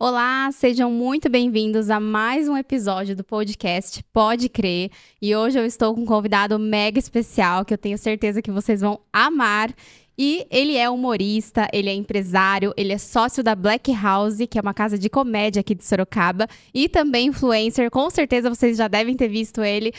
Olá, sejam muito bem-vindos a mais um episódio do podcast Pode Crer. E hoje eu estou com um convidado mega especial que eu tenho certeza que vocês vão amar. E ele é humorista, ele é empresário, ele é sócio da Black House, que é uma casa de comédia aqui de Sorocaba, e também influencer. Com certeza vocês já devem ter visto ele.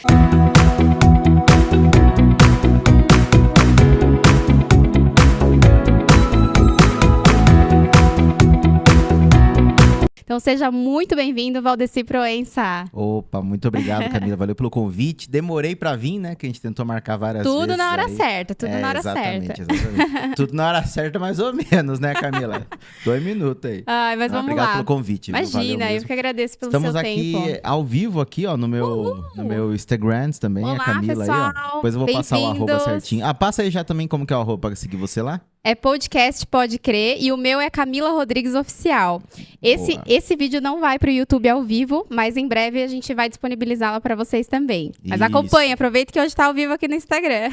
Então seja muito bem-vindo, Valdeci Proença. Opa, muito obrigado, Camila. Valeu pelo convite. Demorei pra vir, né? Que a gente tentou marcar várias vezes. Tudo na hora aí. certa, tudo na hora certa. Exatamente. Tudo na hora certa, mais ou menos, né, Camila? 2 minutos aí. Ai, mas vamos obrigado lá. pelo convite. Imagina, eu que agradeço pelo Estamos seu aqui tempo. ao vivo aqui, ó, no meu Instagram também, Olá, a Camila pessoal. aí, ó. Depois eu vou passar o arroba Bem-vindos. certinho. Ah, passa aí já também como que é o arroba pra seguir você lá. É podcast Pode Crer e o meu é Camila Rodrigues Oficial. Boa. Esse vídeo não vai pro YouTube ao vivo, mas em breve a gente vai disponibilizá-la para vocês também. Mas Isso. acompanhe, aproveita que hoje tá ao vivo aqui no Instagram.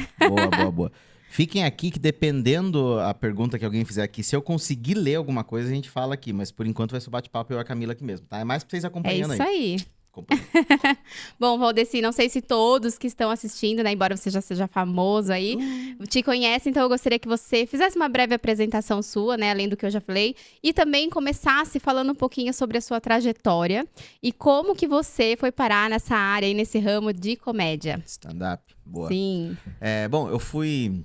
Boa. Fiquem aqui que dependendo a pergunta que alguém fizer aqui, se eu conseguir ler alguma coisa, a gente fala aqui. Mas por enquanto vai ser o bate-papo eu e a Camila aqui mesmo, tá? É mais pra vocês É acompanhando isso aí. Acompanhando. Bom, Valdeci, não sei se todos que estão assistindo, né, embora você já seja famoso aí, te conhecem, então eu gostaria que você fizesse uma breve apresentação sua, né, além do que eu já falei, e também começasse falando um pouquinho sobre a sua trajetória e como que você foi parar nessa área e nesse ramo de comédia. Stand-up. Boa. Sim. Bom, eu fui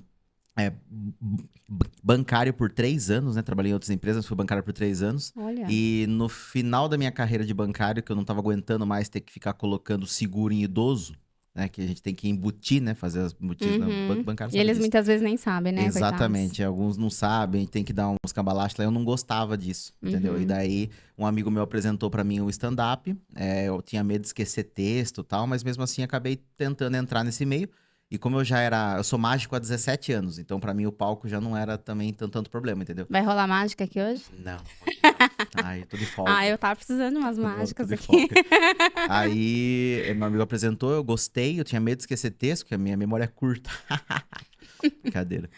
bancário por 3 anos, né? Trabalhei em outras empresas, fui bancário por 3 anos. Olha. E no final da minha carreira de bancário, que eu não tava aguentando mais ter que ficar colocando seguro em idoso, né? Que a gente tem que embutir, né? Fazer as embutidas no banco bancário. E sabe eles disso. muitas vezes nem sabem, né? Exatamente. Alguns não sabem, tem que dar uns cambalachos lá. Eu não gostava disso, entendeu? E daí, um amigo meu apresentou pra mim o stand-up. Eu tinha medo de esquecer texto e tal, mas mesmo assim acabei tentando entrar nesse meio. E como eu sou mágico há 17 anos, então pra mim o palco já não era também tanto problema, entendeu? Vai rolar mágica aqui hoje? Não. Ai, tô de folga. Ah, eu tava precisando de umas Tô mágicas de aqui. folga. Aí, meu amigo apresentou, eu gostei, eu tinha medo de esquecer texto, porque a minha memória é curta. Brincadeira.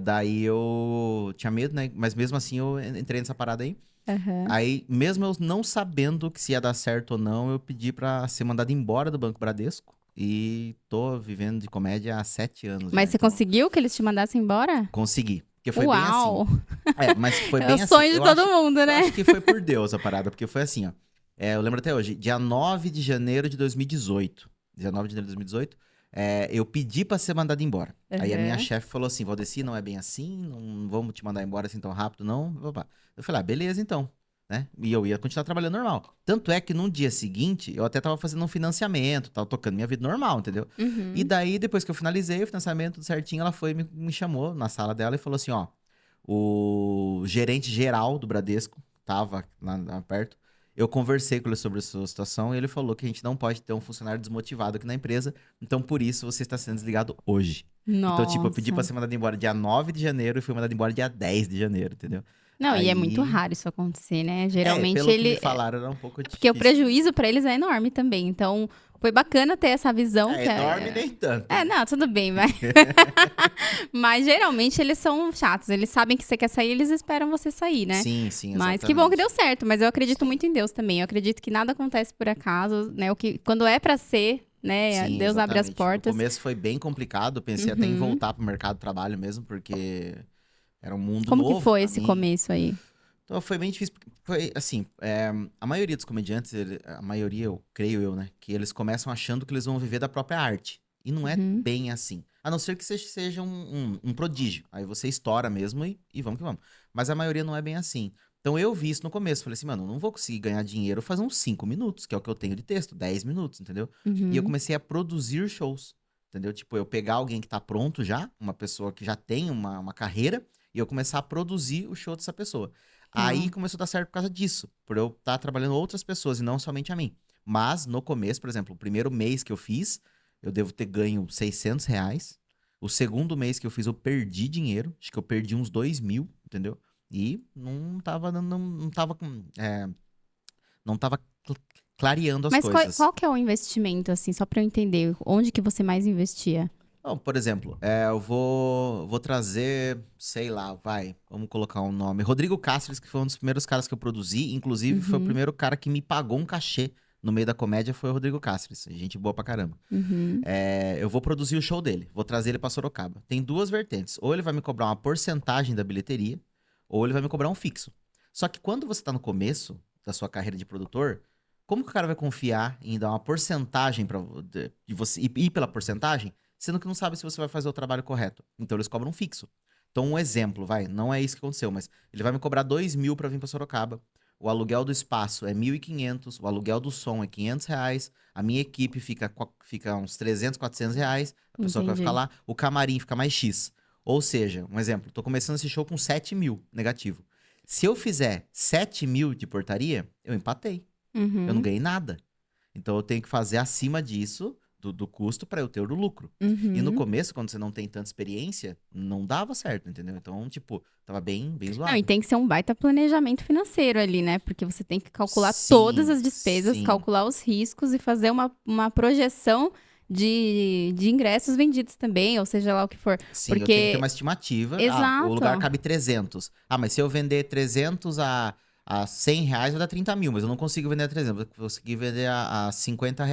Daí eu tinha medo, né? Mas mesmo assim eu entrei nessa parada aí. Aham. Aí, mesmo eu não sabendo que se ia dar certo ou não, eu pedi pra ser mandado embora do Banco Bradesco. E tô vivendo de comédia há 7 anos. Mas já, você então conseguiu que eles te mandassem embora? consegui. Porque foi Uau! bem assim. Mas foi É bem o assim. sonho de Eu todo acho- mundo, Eu né? acho que foi por Deus a parada, porque foi assim, ó. Eu lembro até hoje, dia 9 de janeiro de 2018. 19 de janeiro de 2018, eu pedi pra ser mandado embora. Aí a minha Uhum. chefe falou assim: Valdeci, não é bem assim, não vamos te mandar embora assim tão rápido, não. Eu falei, beleza então. Né? E eu ia continuar trabalhando normal. Tanto é que no dia seguinte, eu até tava fazendo um financiamento, tava tocando minha vida normal, entendeu? Uhum. E daí, depois que eu finalizei o financiamento tudo certinho, ela foi e me chamou na sala dela e falou assim, ó, o gerente geral do Bradesco tava lá perto, eu conversei com ele sobre a sua situação e ele falou que a gente não pode ter um funcionário desmotivado aqui na empresa, então por isso você está sendo desligado hoje. Nossa. Então, tipo, eu pedi pra ser mandado embora dia 9 de janeiro e fui mandado embora dia 10 de janeiro, entendeu? Não, e é muito Aí- raro isso acontecer, né? Geralmente pelo que ele. me falaram, era um pouco difícil. Porque o prejuízo pra eles é enorme também. Então, foi bacana ter essa visão. que enorme nem tanto. Não, tudo bem, vai. Mas geralmente eles são chatos. Eles sabem que você quer sair, eles esperam você sair, né? Sim, sim, Mas exatamente. que bom que deu certo. Mas eu acredito muito em Deus também. Eu acredito que nada acontece por acaso, né? Quando é pra ser, né? Sim, Deus abre as exatamente. portas. No começo foi bem complicado, pensei até em voltar pro mercado de trabalho mesmo, porque era um mundo Como novo que foi pra esse mim. começo aí? Então foi bem difícil, porque foi assim, a maioria dos comediantes, a maioria, creio eu, né, que eles começam achando que eles vão viver da própria arte. E não é bem assim. A não ser que você seja um prodígio. Aí você estoura mesmo e vamos que vamos. Mas a maioria não é bem assim. Então eu vi isso no começo. Falei assim, mano, eu não vou conseguir ganhar dinheiro fazer uns 5 minutos, que é o que eu tenho de texto, 10 minutos, entendeu? E eu comecei a produzir shows, entendeu? Tipo, eu pegar alguém que tá pronto já, uma pessoa que já tem uma carreira, e eu começar a produzir o show dessa pessoa. Aí começou a dar certo por causa disso, por eu estar trabalhando outras pessoas e não somente a mim. Mas no começo, por exemplo, o primeiro mês que eu fiz, eu devo ter ganho R$ 600. O segundo mês que eu fiz, eu perdi dinheiro, acho que eu perdi uns 2.000, entendeu? E não tava, não tava com, não tava clareando as Mas coisas. qual que é o investimento, assim, só pra eu entender? Onde que você mais investia? Não, por exemplo, eu vou trazer, sei lá, vamos colocar um nome. Rodrigo Cáceres, que foi um dos primeiros caras que eu produzi. Inclusive, foi o Uhum, primeiro cara que me pagou um cachê no meio da comédia, foi o Rodrigo Cáceres. Gente boa pra caramba. uhum, Eu vou produzir o show dele, vou trazer ele pra Sorocaba. Tem duas vertentes. Ou ele vai me cobrar uma porcentagem da bilheteria, ou ele vai me cobrar um fixo. Só que quando você tá no começo da sua carreira de produtor, como que o cara vai confiar em dar uma porcentagem de você ir pela porcentagem, sendo que não sabe se você vai fazer o trabalho correto? Então eles cobram um fixo. Então, um exemplo, não é isso que aconteceu, mas ele vai me cobrar 2.000 pra vir pra Sorocaba. O aluguel do espaço é 1.500, o aluguel do som é R$ 500, a minha equipe fica uns 300, R$ 400, a pessoa que vai ficar entendi. lá, o camarim fica mais X. Ou seja, um exemplo, tô começando esse show com 7.000 negativo. Se eu fizer 7.000 de portaria, eu empatei. Eu não Uhum, ganhei nada. Então eu tenho que fazer acima disso, do custo, para eu ter o lucro. E no uhum. começo, quando você não tem tanta experiência, não dava certo, entendeu? Então, tipo, tava bem, bem Não, e zoado. tem que ser um baita planejamento financeiro ali, né? Porque você tem que calcular todas Sim, as despesas, sim. calcular os riscos e fazer uma projeção de ingressos vendidos também, ou seja lá o que for. Sim, eu tenho que ter Porque, uma estimativa. Ah, o exato. lugar cabe 300. Ah, mas se eu vender 300 a R$ 100, vai dar 30.000. Mas eu não consigo vender a 300. Eu vou conseguir vender a R$ 50.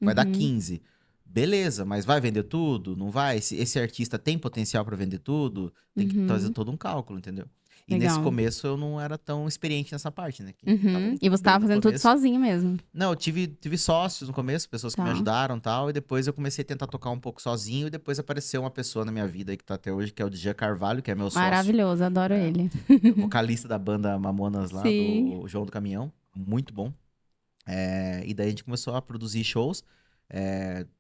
Vai dar Uhum, 15. Beleza, mas vai vender tudo? Não vai? Esse artista tem potencial para vender tudo? Tem que fazer uhum, todo um cálculo, entendeu? E nesse legal. começo eu não era tão experiente nessa parte, né? Que tava Uhum. E você bem tava no fazendo tudo começo. sozinho mesmo. Não, eu tive sócios no começo, pessoas que me Tá. ajudaram e tal, e depois eu comecei a tentar tocar um pouco sozinho, e depois apareceu uma pessoa na minha vida aí que tá até hoje, que é o Djan Carvalho, que é meu sócio, Maravilhoso, adoro é, ele. vocalista da banda Mamonas lá, Sim. do João do Caminhão, muito bom. E daí a gente começou a produzir shows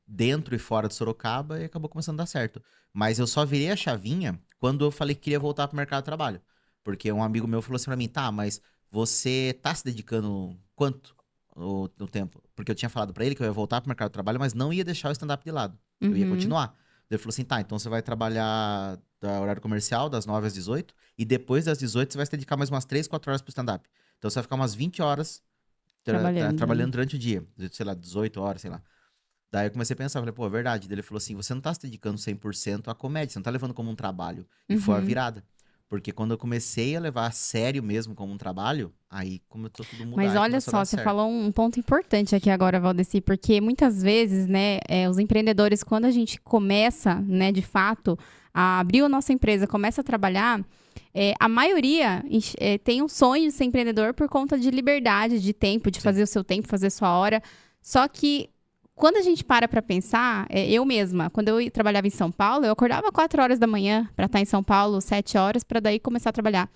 dentro e fora de Sorocaba e acabou começando a dar certo. Mas eu só virei a chavinha quando eu falei que queria voltar pro mercado de trabalho. Porque um amigo meu falou assim pra mim, tá, mas você tá se dedicando quanto no tempo? Porque eu tinha falado pra ele que eu ia voltar pro mercado de trabalho, mas não ia deixar o stand-up de lado. Eu ia Uhum. continuar. Ele falou assim, tá, então você vai trabalhar da horário comercial, das 9 às 18, e depois das 18 você vai se dedicar mais umas 3, 4 horas pro stand-up. Então você vai ficar umas 20 horas Trabalhando trabalhando ali. durante o dia, sei lá, 18 horas, sei lá. Daí eu comecei a pensar, falei, pô, é verdade. Daí ele falou assim, você não tá se dedicando 100% à comédia, você não tá levando como um trabalho. E foi a Uhum. virada. Porque quando eu comecei a levar a sério mesmo como um trabalho, aí começou tudo a Mas mudar e olha começou a só, dar você certo. falou um ponto importante aqui agora, Valdeci, porque muitas vezes, né, os empreendedores, quando a gente começa, né, de fato, a abrir a nossa empresa, começa a trabalhar, a maioria tem um sonho de ser empreendedor por conta de liberdade, de tempo, de Sim. fazer o seu tempo, fazer a sua hora. Só que quando a gente para pensar, eu mesma, quando eu trabalhava em São Paulo, eu acordava 4 horas da manhã para estar em São Paulo, 7 horas, para daí começar a trabalhar.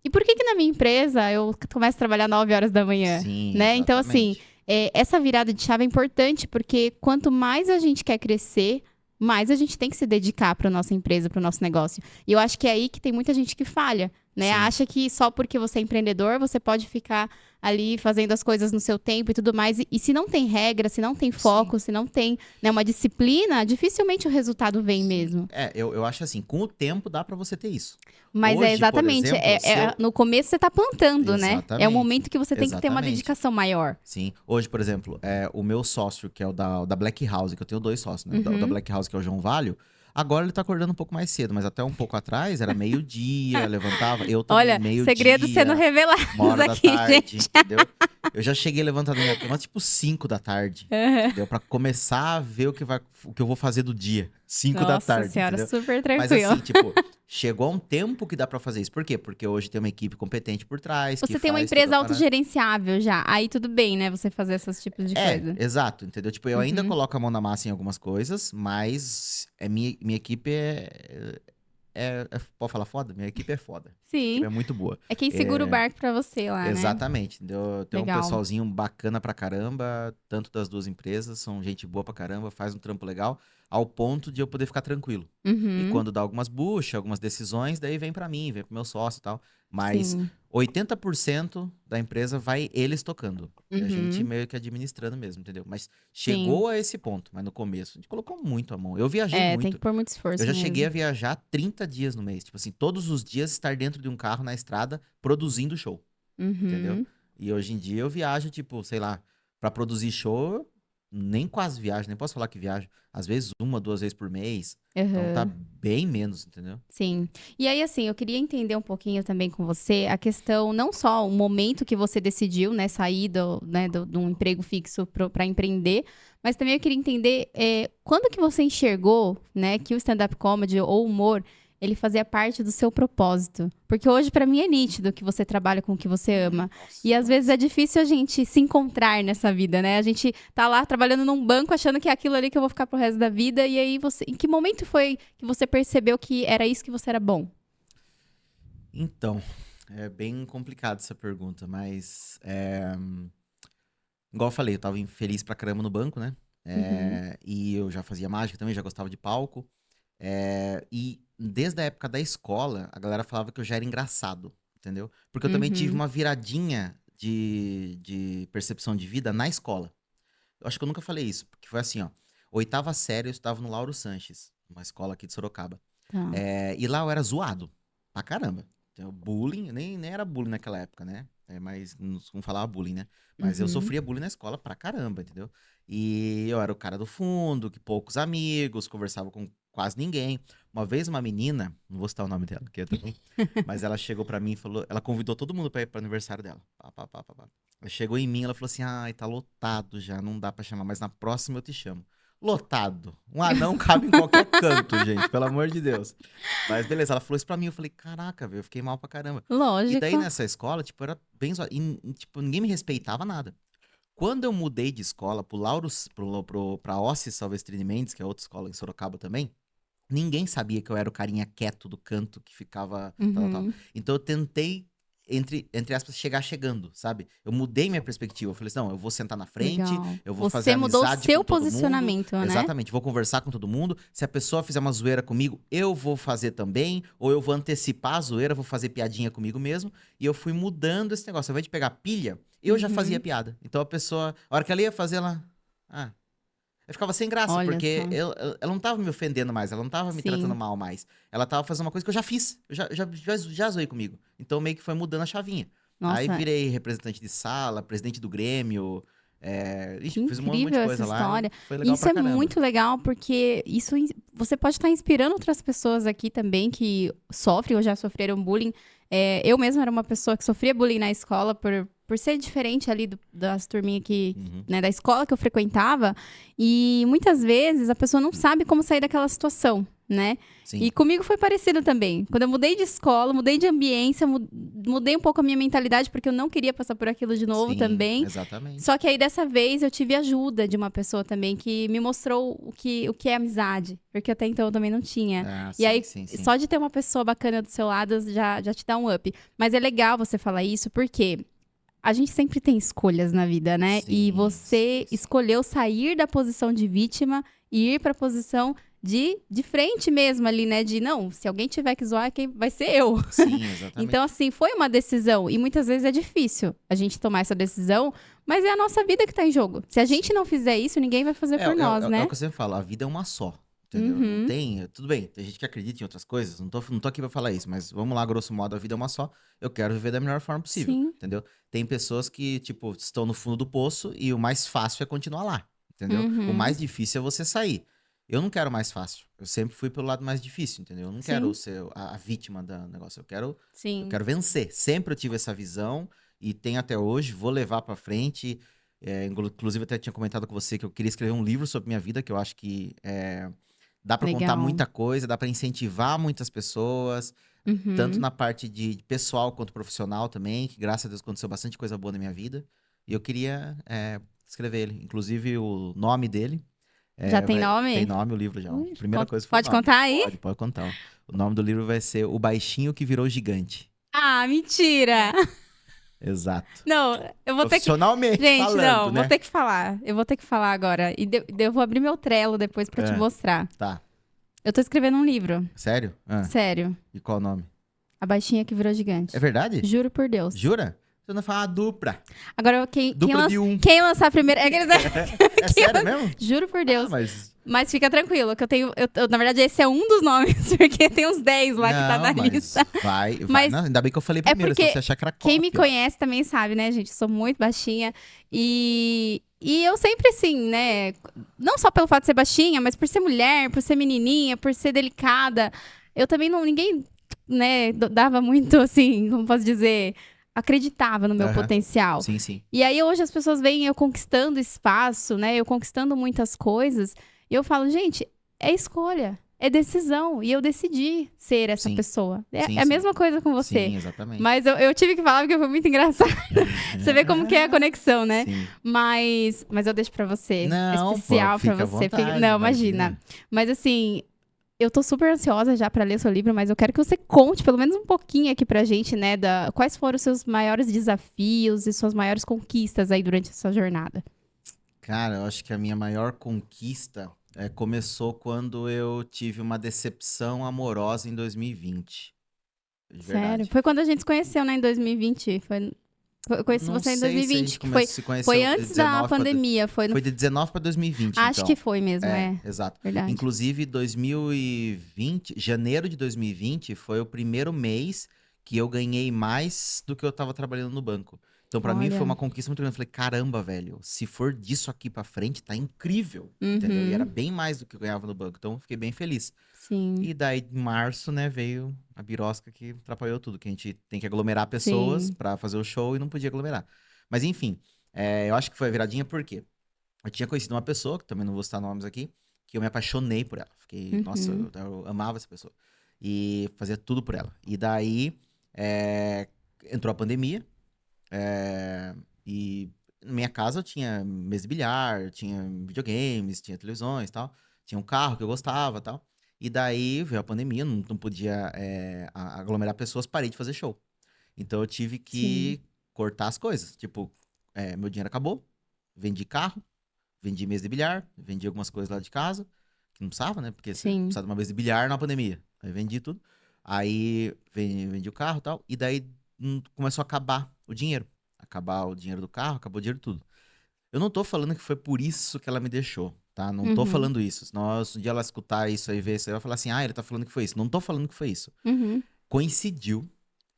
E por que que na minha empresa eu começo a trabalhar 9 horas da manhã, Sim, né? Então, assim, exatamente. essa virada de chave é importante porque quanto mais a gente quer crescer, mais a gente tem que se dedicar para nossa empresa, para o nosso negócio. E eu acho que é aí que tem muita gente que falha, né? Sim, Acha que só porque você é empreendedor, você pode ficar ali fazendo as coisas no seu tempo e tudo mais. E se não tem regra, se não tem sim. foco, se não tem, né, uma disciplina, dificilmente o resultado vem Sim. mesmo. Eu acho assim, com o tempo dá pra você ter isso. Mas é Hoje, por exatamente, exemplo, se eu. no começo você tá plantando, né? É o Exatamente, momento que você tem que ter uma exatamente. dedicação maior. Sim. Hoje, por exemplo, o meu sócio, que é o da Black House, que eu tenho dois sócios, né? O da Uhum. Black House, que é o João Valho, agora ele tá acordando um pouco mais cedo, mas até um pouco atrás era meio-dia, levantava. Eu também, Olha, segredos sendo meio-dia, uma revelados hora da aqui, tarde, gente. entendeu? Eu já cheguei levantado da minha cama tipo 5 da tarde, entendeu? Pra começar a ver o que eu vou fazer do dia. 5 da Nossa tarde, senhora, entendeu? super Mas tranquilo. assim, tipo, chegou um tempo que dá pra fazer isso. Por quê? Porque hoje tem uma equipe competente por trás que Você tem uma faz toda a empresa parada. autogerenciável já. Aí tudo bem, né? Você fazer esses tipos de coisa. Exato, entendeu? Tipo, eu ainda Uhum. coloco a mão na massa em algumas coisas, mas minha equipe pode falar foda? Minha equipe é foda. Minha equipe Sim. é muito boa. É quem segura o É, barco pra você lá, né? exatamente, entendeu? Tem um Legal. pessoalzinho bacana pra caramba, tanto das duas empresas, são gente boa pra caramba, faz um trampo legal, ao ponto de eu poder ficar tranquilo. E Uhum. quando dá algumas buchas, algumas decisões, daí vem pra mim, vem pro meu sócio e tal. Mas Sim. 80% da empresa vai eles tocando. E a gente Uhum. meio que administrando mesmo, entendeu? Mas Sim. chegou a esse ponto, mas no começo, a gente colocou muito a mão. Eu viajei Tem que muito. pôr muito Eu esforço já cheguei a mesmo. viajar 30 dias no mês. Tipo assim, todos os dias estar dentro de um carro na estrada produzindo show, entendeu? Uhum. E hoje em dia eu viajo, tipo, sei lá, pra produzir show, nem quase viajo, nem posso falar que viajo. Às vezes 1, 2 vezes por mês. Uhum. Então tá bem menos, entendeu? Sim. E aí, assim, eu queria entender um pouquinho também com você a questão, não só o momento que você decidiu, né, sair de um emprego fixo para empreender, mas também eu queria entender quando que você enxergou, né, que o stand-up comedy ou o humor, ele fazia parte do seu propósito. Porque hoje, pra mim, é nítido que você trabalha com o que você ama. Nossa, E às vezes é difícil a gente se encontrar nessa vida, né? A gente tá lá trabalhando num banco achando que é aquilo ali que eu vou ficar pro resto da vida. E aí você. Em que momento foi que você percebeu que era isso que você era bom? Então, é bem complicado essa pergunta, mas igual eu falei, eu tava infeliz pra caramba no banco, né? E eu já fazia mágica também, já gostava de palco. E desde a época da escola, a galera falava que eu já era engraçado, entendeu? Porque eu também tive Uhum. uma viradinha de percepção de vida na escola. Eu acho que eu nunca falei isso, porque foi assim, ó. 8ª série eu estava no Lauro Sanches, uma escola aqui de Sorocaba. Tá. E lá eu era zoado, pra caramba. Então, bullying, nem era bullying naquela época, né? Mas não falava bullying, né? Mas eu Uhum. sofria bullying na escola pra caramba, entendeu? E eu era o cara do fundo, que poucos amigos, conversava com quase ninguém. Uma vez uma menina, não vou citar o nome dela, que eu também, mas ela chegou pra mim e falou, ela convidou todo mundo pra ir pro aniversário dela. Pá, pá, pá, pá, pá. Ela chegou em mim, ela falou assim, ai, tá lotado já, não dá pra chamar, mas na próxima eu te chamo. Lotado. Um anão cabe em qualquer canto, gente, pelo amor de Deus. Mas beleza, ela falou isso pra mim, eu falei, caraca, velho, eu fiquei mal pra caramba. E daí Lógico. nessa escola, tipo, era bem zoado. E, tipo, ninguém me respeitava nada. Quando eu mudei de escola pra Ossi Silvestrini Mendes, que é outra escola em Sorocaba também, ninguém sabia que eu era o carinha quieto do canto que ficava tal, tal. Uhum. Então eu tentei, entre aspas, chegar chegando, sabe? Eu mudei minha perspectiva. Eu falei assim, não, eu vou sentar na frente, Legal. eu vou fazer Você mudou o amizade seu com todo mundo. posicionamento, né? Exatamente, vou conversar com todo mundo. Se a pessoa fizer uma zoeira comigo, eu vou fazer também. Ou eu vou antecipar a zoeira, vou fazer piadinha comigo mesmo. E eu fui mudando esse negócio. Ao invés de pegar pilha, eu já fazia Uhum. piada. Então a pessoa, a hora que ela ia fazer, ela... Ah, eu ficava sem graça, Olha porque só. ela não tava me ofendendo mais, ela não tava me tratando Sim. mal mais. Ela tava fazendo uma coisa que eu já fiz, eu já zoei comigo. Então meio que foi mudando a chavinha. Aí Nossa, virei representante de sala, presidente do Grêmio, que fiz um monte de incrível essa coisa lá e história. foi E legal isso pra é caramba. muito legal porque você pode estar inspirando outras pessoas aqui também que sofrem ou já sofreram bullying. Eu mesma era uma pessoa que sofria bullying na escola por ser diferente ali das turminhas que, Uhum, né, da escola que eu frequentava. E muitas vezes a pessoa não sabe como sair daquela situação, né? E sim, comigo foi parecido também. Quando eu mudei de escola, mudei de ambiência, mudei um pouco a minha mentalidade porque eu não queria passar por aquilo de novo sim, também. exatamente. Só que aí dessa vez eu tive ajuda de uma pessoa também que me mostrou o que é amizade, porque até então eu também não tinha. Ah, E sim, aí, sim, sim. só de ter uma pessoa bacana do seu lado já te dá um up. Mas é legal você falar isso, porque a gente sempre tem escolhas na vida, né? E Sim, sim, você sim. escolheu sair da posição de vítima e ir pra posição de frente mesmo ali, né? De não, se alguém tiver que zoar, quem vai ser eu. Sim, Então, exatamente. assim, foi uma decisão. E muitas vezes é difícil a gente tomar essa decisão, mas é a nossa vida que tá em jogo. Se a gente Sim. não fizer isso, ninguém vai fazer por nós, É o né? que eu sempre falo, a vida é uma só, entendeu? Não Uhum. tem, tudo bem, tem gente que acredita em outras coisas, não tô aqui pra falar isso, mas vamos lá, grosso modo, a vida é uma só, eu quero viver da melhor forma possível, Sim. entendeu? Tem pessoas que, tipo, estão no fundo do poço e o mais fácil é continuar lá, entendeu? O Uhum. mais difícil é você sair. Eu não quero mais fácil, eu sempre fui pelo lado mais difícil, entendeu? Eu não quero Sim. ser a vítima do negócio, eu Sim. quero vencer. Sempre eu tive essa visão e tenho até hoje, vou levar pra frente. Inclusive, até tinha comentado com você que eu queria escrever um livro sobre minha vida, que eu acho que dá pra contar Legal. muita coisa, dá pra incentivar muitas pessoas, tanto Uhum. na parte de pessoal quanto profissional também, que graças a Deus aconteceu bastante coisa boa na minha vida. E eu queria escrever ele. Inclusive, o nome dele Já tem tem nome? nome o livro já. A Ui, primeira coisa foi o pode nome. contar aí? Pode contar. Ó. O nome do livro vai ser O Baixinho que Virou Gigante. Ah, mentira! Exato. Não, eu vou ter que. Profissionalmente Gente, falando, não, vou né? ter que falar. Eu vou ter que falar agora. E eu vou abrir meu Trello depois pra te É, mostrar. tá. Eu tô escrevendo um livro. Sério? Ah, Sério. e qual o nome? A baixinha que virou É gigante. verdade? Juro por Deus. Jura? Você não fala dupla. Agora, quem Dupla de um. quem lançar primeiro. É aqueles... É sério mesmo? Juro por Deus. Ah, Mas fica tranquilo, que eu tenho. Na verdade, esse é um dos nomes, porque tem uns 10 lá que tá na lista. Vai. Mas Não, ainda bem que eu falei primeiro, porque se você achar que era quem me cópia. conhece também sabe, né, gente? Eu sou muito baixinha. E eu sempre, assim, né? Não só pelo fato de ser baixinha, mas por ser mulher, por ser menininha, por ser delicada. Eu também não. Ninguém, né, dava muito, assim, como posso dizer, acreditava no meu Aham. potencial. Sim, sim. E aí hoje as pessoas veem eu conquistando espaço, né? Eu conquistando muitas coisas. E eu falo, gente, é escolha, é decisão. E eu decidi ser essa Sim. pessoa. Sim, É a sim. mesma coisa com você. Sim, exatamente. Mas eu tive que falar porque foi muito engraçado. Você vê como que é a conexão, né? Sim. Mas eu deixo pra você. Não, É especial fica pra à você. vontade, Não, imagina. Mas assim, eu tô super ansiosa já pra ler seu livro, mas eu quero que você conte pelo menos um pouquinho aqui pra gente, né? Quais foram os seus maiores desafios e suas maiores conquistas aí durante a sua jornada. Cara, eu acho que a minha maior conquista começou quando eu tive uma decepção amorosa em 2020. De Sério? verdade. Foi quando a gente se conheceu, né? Em 2020. Eu conheci Não você em sei se a 2020, gente que foi, se conheceu foi de antes 19 da pandemia. Foi Foi de 19 para 2020, Acho então. que foi mesmo, é. Exato. Verdade. Inclusive, 2020, janeiro de 2020, foi o primeiro mês que eu ganhei mais do que eu tava trabalhando no banco. Então, pra mim, foi Olha. uma conquista muito grande. Eu falei, caramba, velho, se for disso aqui pra frente, tá incrível. Entendeu? E era bem mais do que eu ganhava no banco. Então, eu fiquei bem feliz. Sim. E daí, em março, né, veio a birosca que atrapalhou tudo. Que a gente tem que aglomerar pessoas Sim. pra fazer o show e não podia aglomerar. Mas, enfim, eu acho que foi a viradinha porque eu tinha conhecido uma pessoa, que também não vou citar nomes aqui, que eu me apaixonei por ela. Fiquei, nossa, eu amava essa pessoa. E fazia tudo por ela. E daí, entrou a pandemia. E na minha casa eu tinha mesa de bilhar, tinha videogames, tinha televisões e tal. Tinha um carro que eu gostava e tal. E daí veio a pandemia, não podia aglomerar pessoas, parei de fazer show. Então eu tive que cortar as coisas. Tipo, meu dinheiro acabou, vendi carro, vendi mesa de bilhar, vendi algumas coisas lá de casa, que não precisava, né? Porque você Sim. precisava de uma mesa de bilhar na pandemia. Aí vendi tudo. Aí vendi o carro e tal. E daí começou a acabar o dinheiro. Acabar o dinheiro do carro, acabou o dinheiro de tudo. Eu não tô falando que foi por isso que ela me deixou, tá? Não tô falando isso. Senão, se um dia ela escutar isso aí, ver isso aí, ela vai falar assim, ele tá falando que foi isso. Não tô falando que foi isso. Coincidiu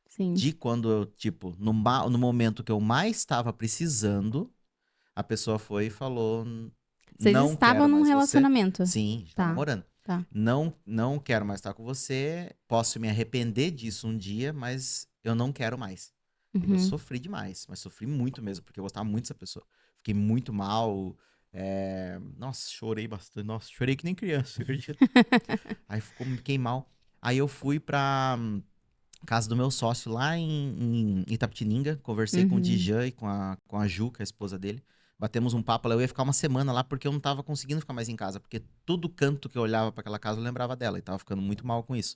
Sim. de quando eu, tipo, no momento que eu mais estava precisando, a pessoa foi e falou, Vocês não estavam quero num mais você. relacionamento? Sim, a gente tá Tá. namorando. Tá. Não quero mais estar com você, posso me arrepender disso um dia, mas eu não quero mais. E eu sofri demais, mas sofri muito mesmo, porque eu gostava muito dessa pessoa. Fiquei muito mal. Nossa, chorei bastante. Nossa, chorei que nem criança, acredita? Aí fiquei mal. Aí eu fui pra casa do meu sócio lá em Itapetininga. Conversei com o Dijan e com a Ju, que é a esposa dele. Batemos um papo lá. Eu ia ficar uma semana lá porque eu não tava conseguindo ficar mais em casa. Porque todo canto que eu olhava pra aquela casa eu lembrava dela. E tava ficando muito mal com isso.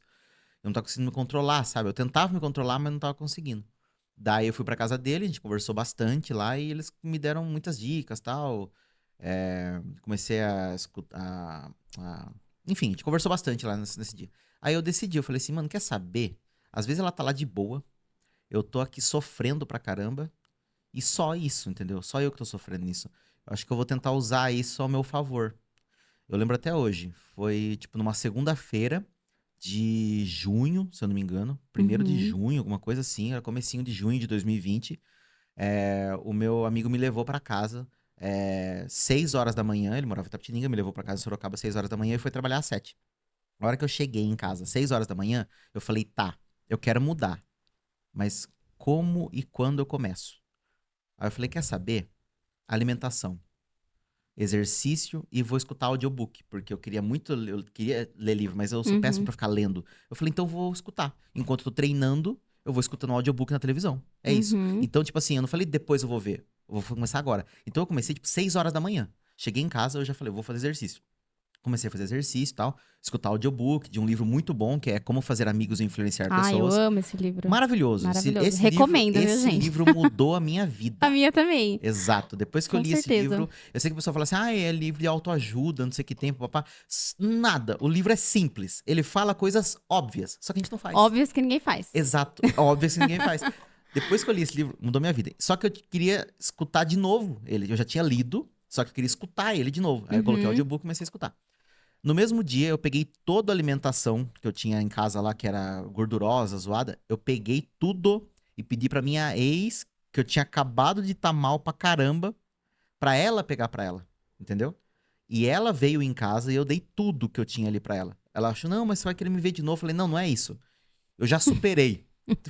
Eu não tava conseguindo me controlar, sabe? Eu tentava me controlar, mas não tava conseguindo. Daí eu fui pra casa dele, a gente conversou bastante lá e eles me deram muitas dicas e tal. Comecei a escutar. Enfim, a gente conversou bastante lá nesse dia. Aí eu decidi, eu falei assim, mano, quer saber? Às vezes ela tá lá de boa, eu tô aqui sofrendo pra caramba, e só isso, entendeu? Só eu que tô sofrendo nisso. Eu acho que eu vou tentar usar isso ao meu favor. Eu lembro até hoje, foi tipo numa segunda-feira de junho, se eu não me engano, 1º de junho, alguma coisa assim, era comecinho de junho de 2020. O meu amigo me levou pra casa 6 horas da manhã, ele morava em Itapetininga, me levou pra casa em Sorocaba 6 horas da manhã e foi trabalhar às 7. Na hora que eu cheguei em casa, 6 horas da manhã, eu falei, tá, eu quero mudar, mas como e quando eu começo? Aí eu falei, quer saber? Alimentação, exercício e vou escutar audiobook, porque eu queria ler livro, mas eu sou péssimo pra ficar lendo. Eu falei, então eu vou escutar. Enquanto eu tô treinando, eu vou escutando audiobook na televisão. É isso. Então, tipo assim, eu não falei depois eu vou ver. Eu vou começar agora. Então eu comecei, tipo, 6 horas da manhã. Cheguei em casa, eu já falei, eu vou fazer exercício. Comecei a fazer exercício e tal, escutar audiobook de um livro muito bom, que é Como Fazer Amigos e Influenciar Pessoas. Eu amo esse livro. Maravilhoso. Maravilhoso. Recomendo, viu, gente? Esse livro mudou a minha vida. A minha também. Exato. Depois que eu Com li certeza. esse livro, eu sei que a pessoa fala assim, é livro de autoajuda, não sei que tempo, papá. Nada. O livro é simples. Ele fala coisas óbvias, só que a gente não faz. Óbvias que ninguém faz. Exato. Óbvias que ninguém faz. Depois que eu li esse livro, mudou minha vida. Só que eu queria escutar de novo ele. Eu já tinha lido, Só que eu queria escutar ele de novo. Aí eu coloquei o audiobook e comecei a escutar. No mesmo dia, eu peguei toda a alimentação que eu tinha em casa lá, que era gordurosa, zoada. Eu peguei tudo e pedi pra minha ex, que eu tinha acabado de estar mal pra caramba, pra ela pegar pra ela. Entendeu? E ela veio em casa e eu dei tudo que eu tinha ali pra ela. Ela achou, não, mas você vai querer me ver de novo. Eu falei, não, não é isso. Eu já superei.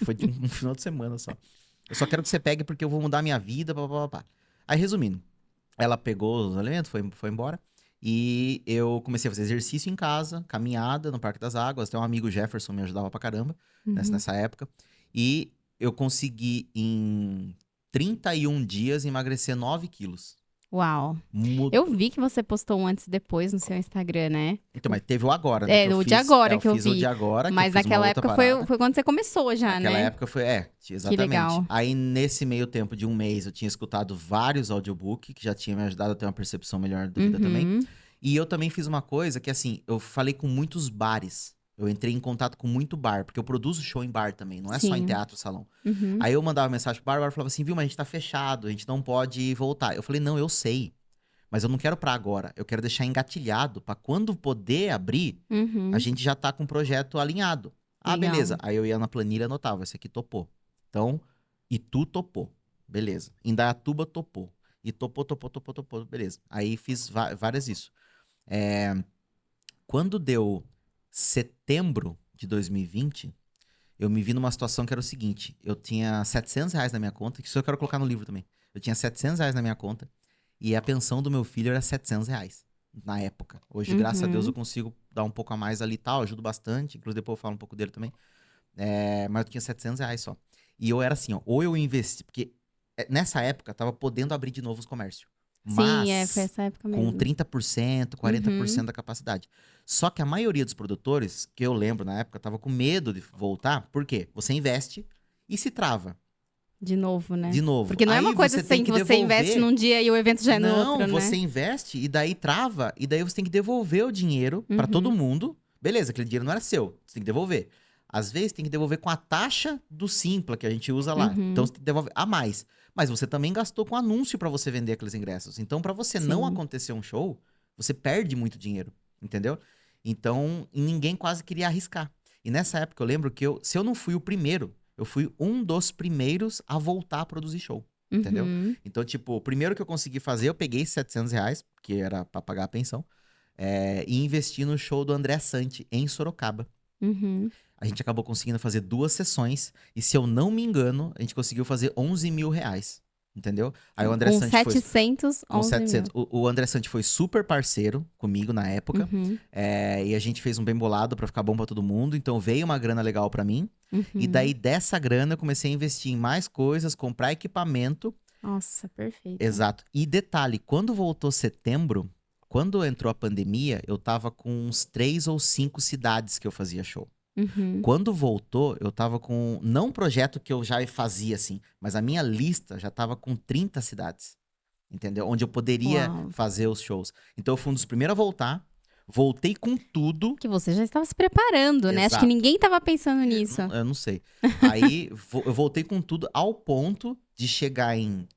Foi de um final de semana só. Eu só quero que você pegue porque eu vou mudar a minha vida, papapá. Aí, resumindo, ela pegou os alimentos, foi embora. E eu comecei a fazer exercício em casa, caminhada no Parque das Águas. Até um amigo Jefferson me ajudava pra caramba nessa época. E eu consegui, em 31 dias, emagrecer 9 quilos. Uau. Eu vi que você postou um antes e depois no seu Instagram, né? Então, mas teve o agora, né? É, o de agora que eu fiz o vi. de agora, Mas que eu fiz naquela uma outra época parada. foi quando você começou já, Naquela né? época foi, exatamente. legal. Aí, nesse meio tempo de um mês, eu tinha escutado vários audiobooks, que já tinha me ajudado a ter uma percepção melhor da vida também. E eu também fiz uma coisa que, assim, eu falei com muitos bares. Eu entrei em contato com muito bar, porque eu produzo show em bar também, não é só em teatro, salão. Aí eu mandava mensagem pro bar, o bar falava assim, viu, mas a gente tá fechado, a gente não pode voltar. Eu falei, não, eu sei, mas eu não quero pra agora, eu quero deixar engatilhado pra quando poder abrir, a gente já tá com o projeto alinhado. Ah, Legal. beleza. Aí eu ia na planilha e anotava, esse aqui topou. Então, Itu topou, beleza. Indaiatuba topou. E topou, beleza. Aí fiz várias isso. Quando deu setembro de 2020, eu me vi numa situação que era o seguinte. Eu tinha R$700 na minha conta, que isso eu quero colocar no livro também. Eu tinha R$700 na minha conta e a pensão do meu filho era R$700 na época. Hoje, graças a Deus, eu consigo dar um pouco a mais ali e tal, ajudo bastante. Inclusive, depois eu falo um pouco dele também. Mas eu tinha R$700 só. E eu era assim, ó, ou eu investi, porque nessa época tava podendo abrir de novo os comércios. Mas, Sim, foi essa época mesmo. com 30%, 40% da capacidade. Só que a maioria dos produtores, que eu lembro na época, tava com medo de voltar. Por quê? Você investe e se trava. De novo, né? De novo. Porque não é Aí uma coisa você tem assim que que você investe devolver. num dia e o evento já é no outro, né? Não, você investe e daí trava. E daí você tem que devolver o dinheiro pra todo mundo. Beleza, aquele dinheiro não era seu. Você tem que devolver. Às vezes tem que devolver com a taxa do Simpla que a gente usa lá. Então você tem que devolver a mais. Mas você também gastou com anúncio pra você vender aqueles ingressos. Então, pra você não acontecer um show, você perde muito dinheiro, entendeu? Então, ninguém quase queria arriscar. E nessa época eu lembro que se eu não fui o primeiro, eu fui um dos primeiros a voltar a produzir show, entendeu? Então, tipo, o primeiro que eu consegui fazer, eu peguei R$700, que era pra pagar a pensão, e investi no show do André Sante, em Sorocaba. A gente acabou conseguindo fazer 2 sessões. E se eu não me engano, a gente conseguiu fazer R$11 mil. Entendeu? Aí o André Sante foi... 700, Com 700. O André Sante foi super parceiro comigo na época. E a gente fez um bem bolado pra ficar bom pra todo mundo. Então veio uma grana legal pra mim. E daí dessa grana eu comecei a investir em mais coisas, comprar equipamento. Nossa, perfeito. Exato. E detalhe, quando voltou setembro, quando entrou a pandemia, eu tava com uns 3 ou 5 cidades que eu fazia show. Quando voltou, eu tava com, não um projeto que eu já fazia assim, mas a minha lista já tava com 30 cidades, entendeu? Onde eu poderia fazer os shows. Então eu fui um dos primeiros a voltar, voltei com tudo. Que você já estava se preparando, né? Acho que ninguém tava pensando nisso. Eu não sei. Aí eu voltei com tudo ao ponto de chegar em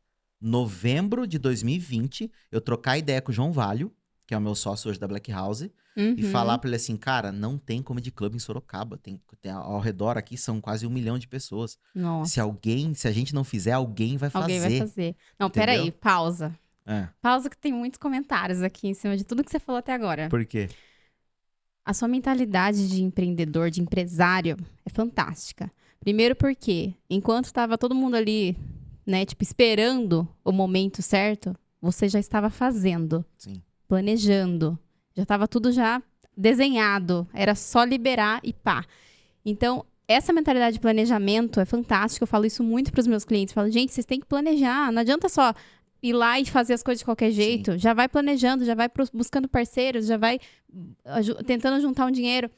novembro de 2020, eu trocar ideia com o João Valho, que é o meu sócio hoje da Black House, e falar pra ele assim, cara, não tem comedy club em Sorocaba, tem ao redor aqui são quase 1 milhão de pessoas. Nossa. Se a gente não fizer, alguém vai fazer. Alguém vai fazer. Não, peraí, pausa. Pausa que tem muitos comentários aqui em cima de tudo que você falou até agora. Por quê? A sua mentalidade de empreendedor, de empresário, é fantástica. Primeiro porque, enquanto tava todo mundo ali, né, tipo, esperando o momento certo, você já estava fazendo. Sim. Planejando. Já estava tudo já desenhado. Era só liberar e pá. Então, essa mentalidade de planejamento é fantástica. Eu falo isso muito para os meus clientes. Eu falo, gente, vocês têm que planejar. Não adianta só ir lá e fazer as coisas de qualquer jeito. Sim. Já vai planejando, já vai buscando parceiros, já vai tentando juntar um dinheiro.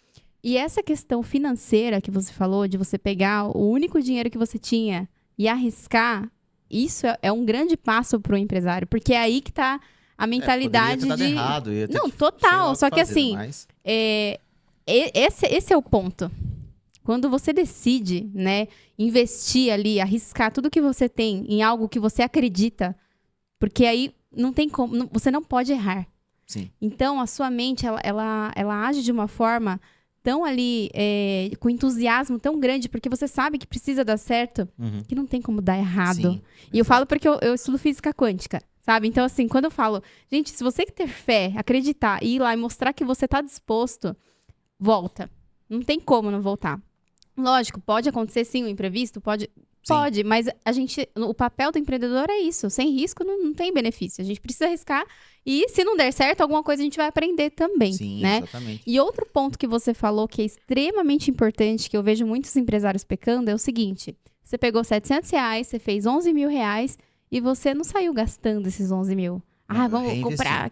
E essa questão financeira que você falou, de você pegar o único dinheiro que você tinha e arriscar, isso é um grande passo para o empresário. Porque é aí que está a mentalidade poderia ter dado errado, ia ter Não, total. Só que assim, esse é o ponto. Quando você decide, né, investir ali, arriscar tudo que você tem em algo que você acredita, porque aí não tem como, você não pode errar. Sim. Então, a sua mente, ela age de uma forma tão ali, com entusiasmo tão grande, porque você sabe que precisa dar certo, que não tem como dar errado. Sim, E eu falo porque eu estudo física quântica, sabe? Então, assim, quando eu falo, gente, se você ter fé, acreditar, ir lá e mostrar que você tá disposto, volta. Não tem como não voltar. Lógico, pode acontecer sim um imprevisto, pode, mas o papel do empreendedor é isso. Sem risco não tem benefício. A gente precisa arriscar e se não der certo, alguma coisa a gente vai aprender também, Sim, né? exatamente. E outro ponto que você falou que é extremamente importante, que eu vejo muitos empresários pecando, é o seguinte. Você pegou R$700, você fez R$11.000 e você não saiu gastando esses 11 mil. Não, Vamos reinvesti. comprar.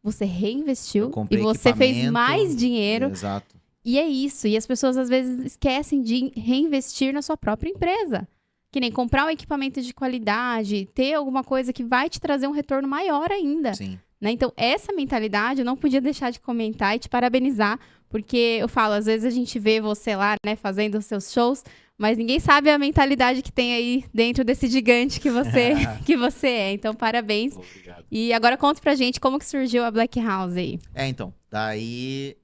Você reinvestiu e comprei você fez equipamento. mais dinheiro. Exato. E é isso. E as pessoas, às vezes, esquecem de reinvestir na sua própria empresa. Que nem comprar um equipamento de qualidade, ter alguma coisa que vai te trazer um retorno maior ainda. Sim. Né? Então, essa mentalidade, eu não podia deixar de comentar e te parabenizar. Porque eu falo, às vezes a gente vê você lá, né, fazendo os seus shows, mas ninguém sabe a mentalidade que tem aí dentro desse gigante que você é. Então, parabéns. Obrigado. E agora conta pra gente como que surgiu a Black House aí. Então, daí...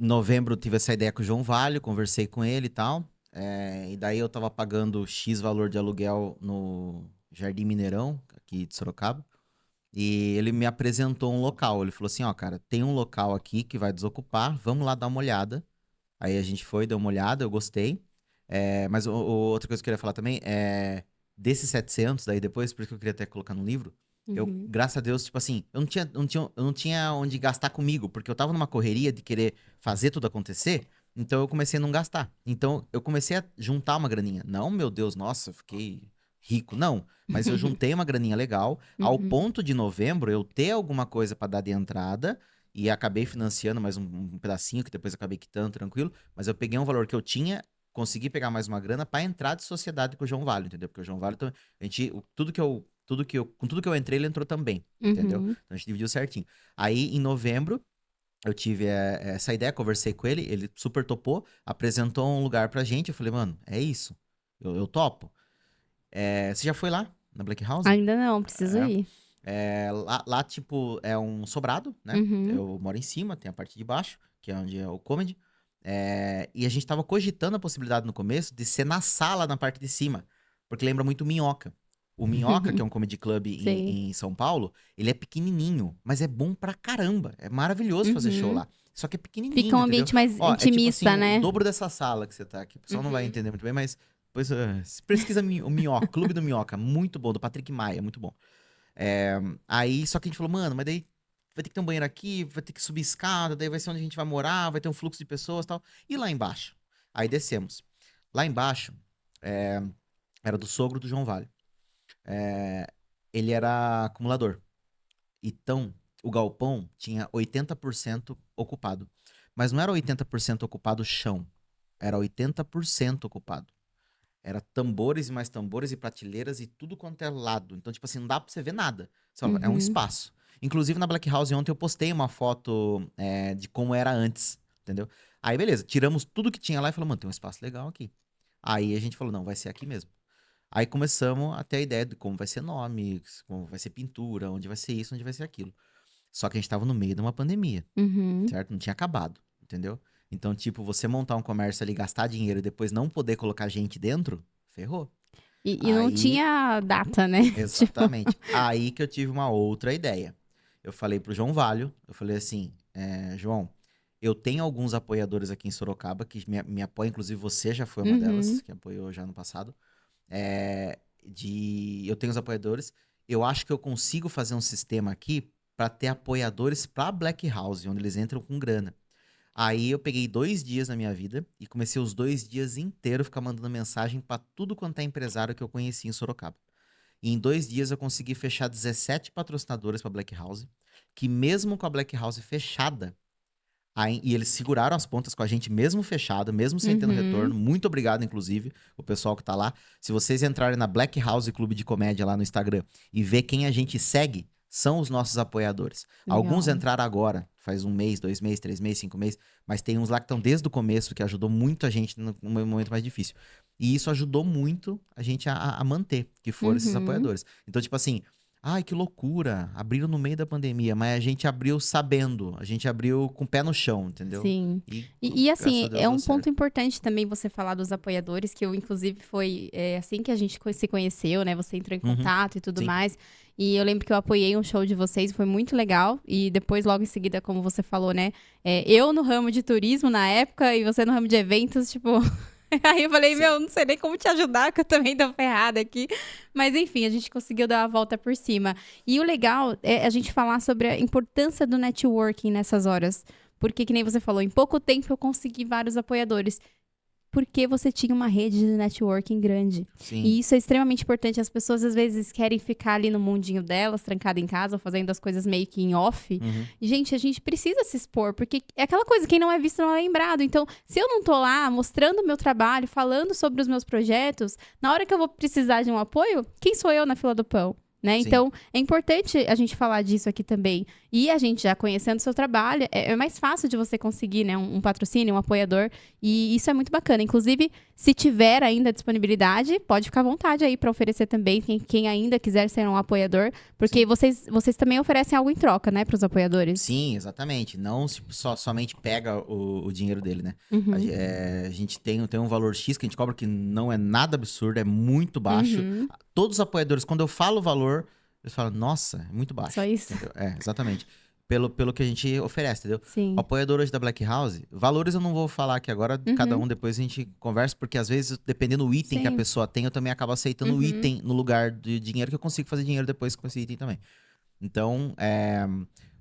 Em novembro eu tive essa ideia com o João Vale, conversei com ele e tal. E daí eu tava pagando X valor de aluguel no Jardim Mineirão, aqui de Sorocaba. E ele me apresentou um local. Ele falou assim, ó, cara, tem um local aqui que vai desocupar, vamos lá dar uma olhada. Aí a gente foi, deu uma olhada, eu gostei. Mas outra coisa que eu queria falar também é... Desses 700, daí depois, por isso que eu queria até colocar no livro, eu, graças a Deus, tipo assim, eu não tinha onde gastar comigo, porque eu tava numa correria de querer fazer tudo acontecer, então eu comecei a não gastar. Então eu comecei a juntar uma graninha. Não, meu Deus, nossa, eu fiquei rico. Não, mas eu juntei uma graninha legal, ao ponto de novembro eu ter alguma coisa pra dar de entrada, e acabei financiando mais um pedacinho, que depois acabei quitando, tranquilo, mas eu peguei um valor que eu tinha, consegui pegar mais uma grana pra entrar de sociedade com o João Vale, entendeu? Porque o João Vale, com tudo que eu entrei, ele entrou também, entendeu? Então a gente dividiu certinho. Aí, em novembro, eu tive essa ideia, conversei com ele, ele super topou, apresentou um lugar pra gente, eu falei, mano, é isso, eu topo. Você já foi lá, na Black House? Ainda não, preciso ir. Lá, tipo, é um sobrado, né? Eu moro em cima, tem a parte de baixo, que é onde é o comedy. E a gente tava cogitando a possibilidade no começo de ser na sala, na parte de cima, porque lembra muito Minhoca. O Minhoca, que é um comedy club em São Paulo, ele é pequenininho, mas é bom pra caramba. É maravilhoso fazer show lá. Só que é pequenininho, fica um ambiente mais intimista, é tipo assim, né? o dobro dessa sala que você tá aqui. O pessoal não vai entender muito bem, mas depois pesquisa o Minhoca, Clube do Minhoca, muito bom, do Patrick Maia, muito bom. Aí, só que a gente falou, mano, mas daí vai ter que ter um banheiro aqui, vai ter que subir escada, daí vai ser onde a gente vai morar, vai ter um fluxo de pessoas e tal. E lá embaixo? Aí descemos. Lá embaixo, era do sogro do João Vale. Ele era acumulador. Então, o galpão tinha 80% ocupado. Mas não era 80% ocupado chão. Era 80% ocupado. Era tambores e mais tambores e prateleiras e tudo quanto é lado. Então, tipo assim, não dá pra você ver nada. É um espaço. Inclusive, na Black House ontem eu postei uma foto de como era antes, entendeu? Aí, beleza, tiramos tudo que tinha lá e falamos, mano, tem um espaço legal aqui. Aí a gente falou, não, vai ser aqui mesmo. Aí começamos a ter a ideia de como vai ser nome, como vai ser pintura, onde vai ser isso, onde vai ser aquilo. Só que a gente tava no meio de uma pandemia, certo? Não tinha acabado, entendeu? Então, tipo, você montar um comércio ali, gastar dinheiro e depois não poder colocar gente dentro, ferrou. E não tinha data, né? Exatamente. Aí que eu tive uma outra ideia. Eu falei pro João Valho, eu falei assim, João, eu tenho alguns apoiadores aqui em Sorocaba que me apoiam, inclusive você já foi uma delas, que apoiou já no passado. Eu tenho os apoiadores. Eu acho que eu consigo fazer um sistema aqui para ter apoiadores para Black House, onde eles entram com grana. Aí eu peguei 2 dias na minha vida e comecei os 2 dias inteiros ficar mandando mensagem para tudo quanto é empresário que eu conheci em Sorocaba. E em 2 dias eu consegui fechar 17 patrocinadores para Black House, que mesmo com a Black House fechada, e eles seguraram as pontas com a gente, mesmo fechado, mesmo sem tendo retorno. Muito obrigado, inclusive, o pessoal que tá lá. Se vocês entrarem na Black House Clube de Comédia lá no Instagram e ver quem a gente segue, são os nossos apoiadores. Legal. Alguns entraram agora, faz 1 mês, 2 meses, 3 meses, 5 meses, mas tem uns lá que estão desde o começo, que ajudou muito a gente no momento mais difícil. E isso ajudou muito a gente a manter, que foram esses apoiadores. Então, tipo assim, Ai, que loucura, abriram no meio da pandemia, mas a gente abriu sabendo, a gente abriu com o pé no chão, entendeu? Sim. E E, graças a assim, Deus é deu um certo. ponto importante também você falar dos apoiadores, que eu, inclusive, foi assim que a gente se conheceu, né? Você entrou em Uhum, contato e tudo sim. mais. E eu lembro que eu apoiei um show de vocês, foi muito legal. E depois, logo em seguida, como você falou, né? Eu no ramo de turismo na época e você no ramo de eventos, tipo. Aí eu falei, Sim. meu, não sei nem como te ajudar, que eu também tô ferrada aqui. Mas enfim, a gente conseguiu dar a volta por cima. E o legal é a gente falar sobre a importância do networking nessas horas. Porque, que nem você falou, em pouco tempo eu consegui vários apoiadores. Porque você tinha uma rede de networking grande. Sim. E isso é extremamente importante. As pessoas, às vezes, querem ficar ali no mundinho delas, trancada em casa, ou fazendo as coisas meio que em off. Uhum. E, gente, a gente precisa se expor, porque é aquela coisa, quem não é visto não é lembrado. Então, se eu não tô lá mostrando o meu trabalho, falando sobre os meus projetos, na hora que eu vou precisar de um apoio, quem sou eu na fila do pão? Né? Sim. Então, é importante a gente falar disso aqui também. E a gente já conhecendo o seu trabalho, é mais fácil de você conseguir, né, um patrocínio, um apoiador. E isso é muito bacana. Inclusive, se tiver ainda disponibilidade, pode ficar à vontade aí para oferecer também, quem ainda quiser ser um apoiador. Porque vocês também oferecem algo em troca, né, para os apoiadores. Sim, exatamente. Não somente pega o dinheiro dele, né? Uhum. A gente tem um valor X que a gente cobra que não é nada absurdo, é muito baixo. Uhum. Todos os apoiadores, quando eu falo o valor, eles falam, nossa, é muito Só baixo. isso. Entendeu? Exatamente. Pelo que a gente oferece, entendeu? O Sim. apoiador hoje da Black House, valores eu não vou falar aqui agora, cada Uhum. um depois a gente conversa, porque às vezes, dependendo do item que a Sim. pessoa tem, eu também acabo aceitando o Uhum. item no lugar de dinheiro, que eu consigo fazer dinheiro depois com esse item também. Então,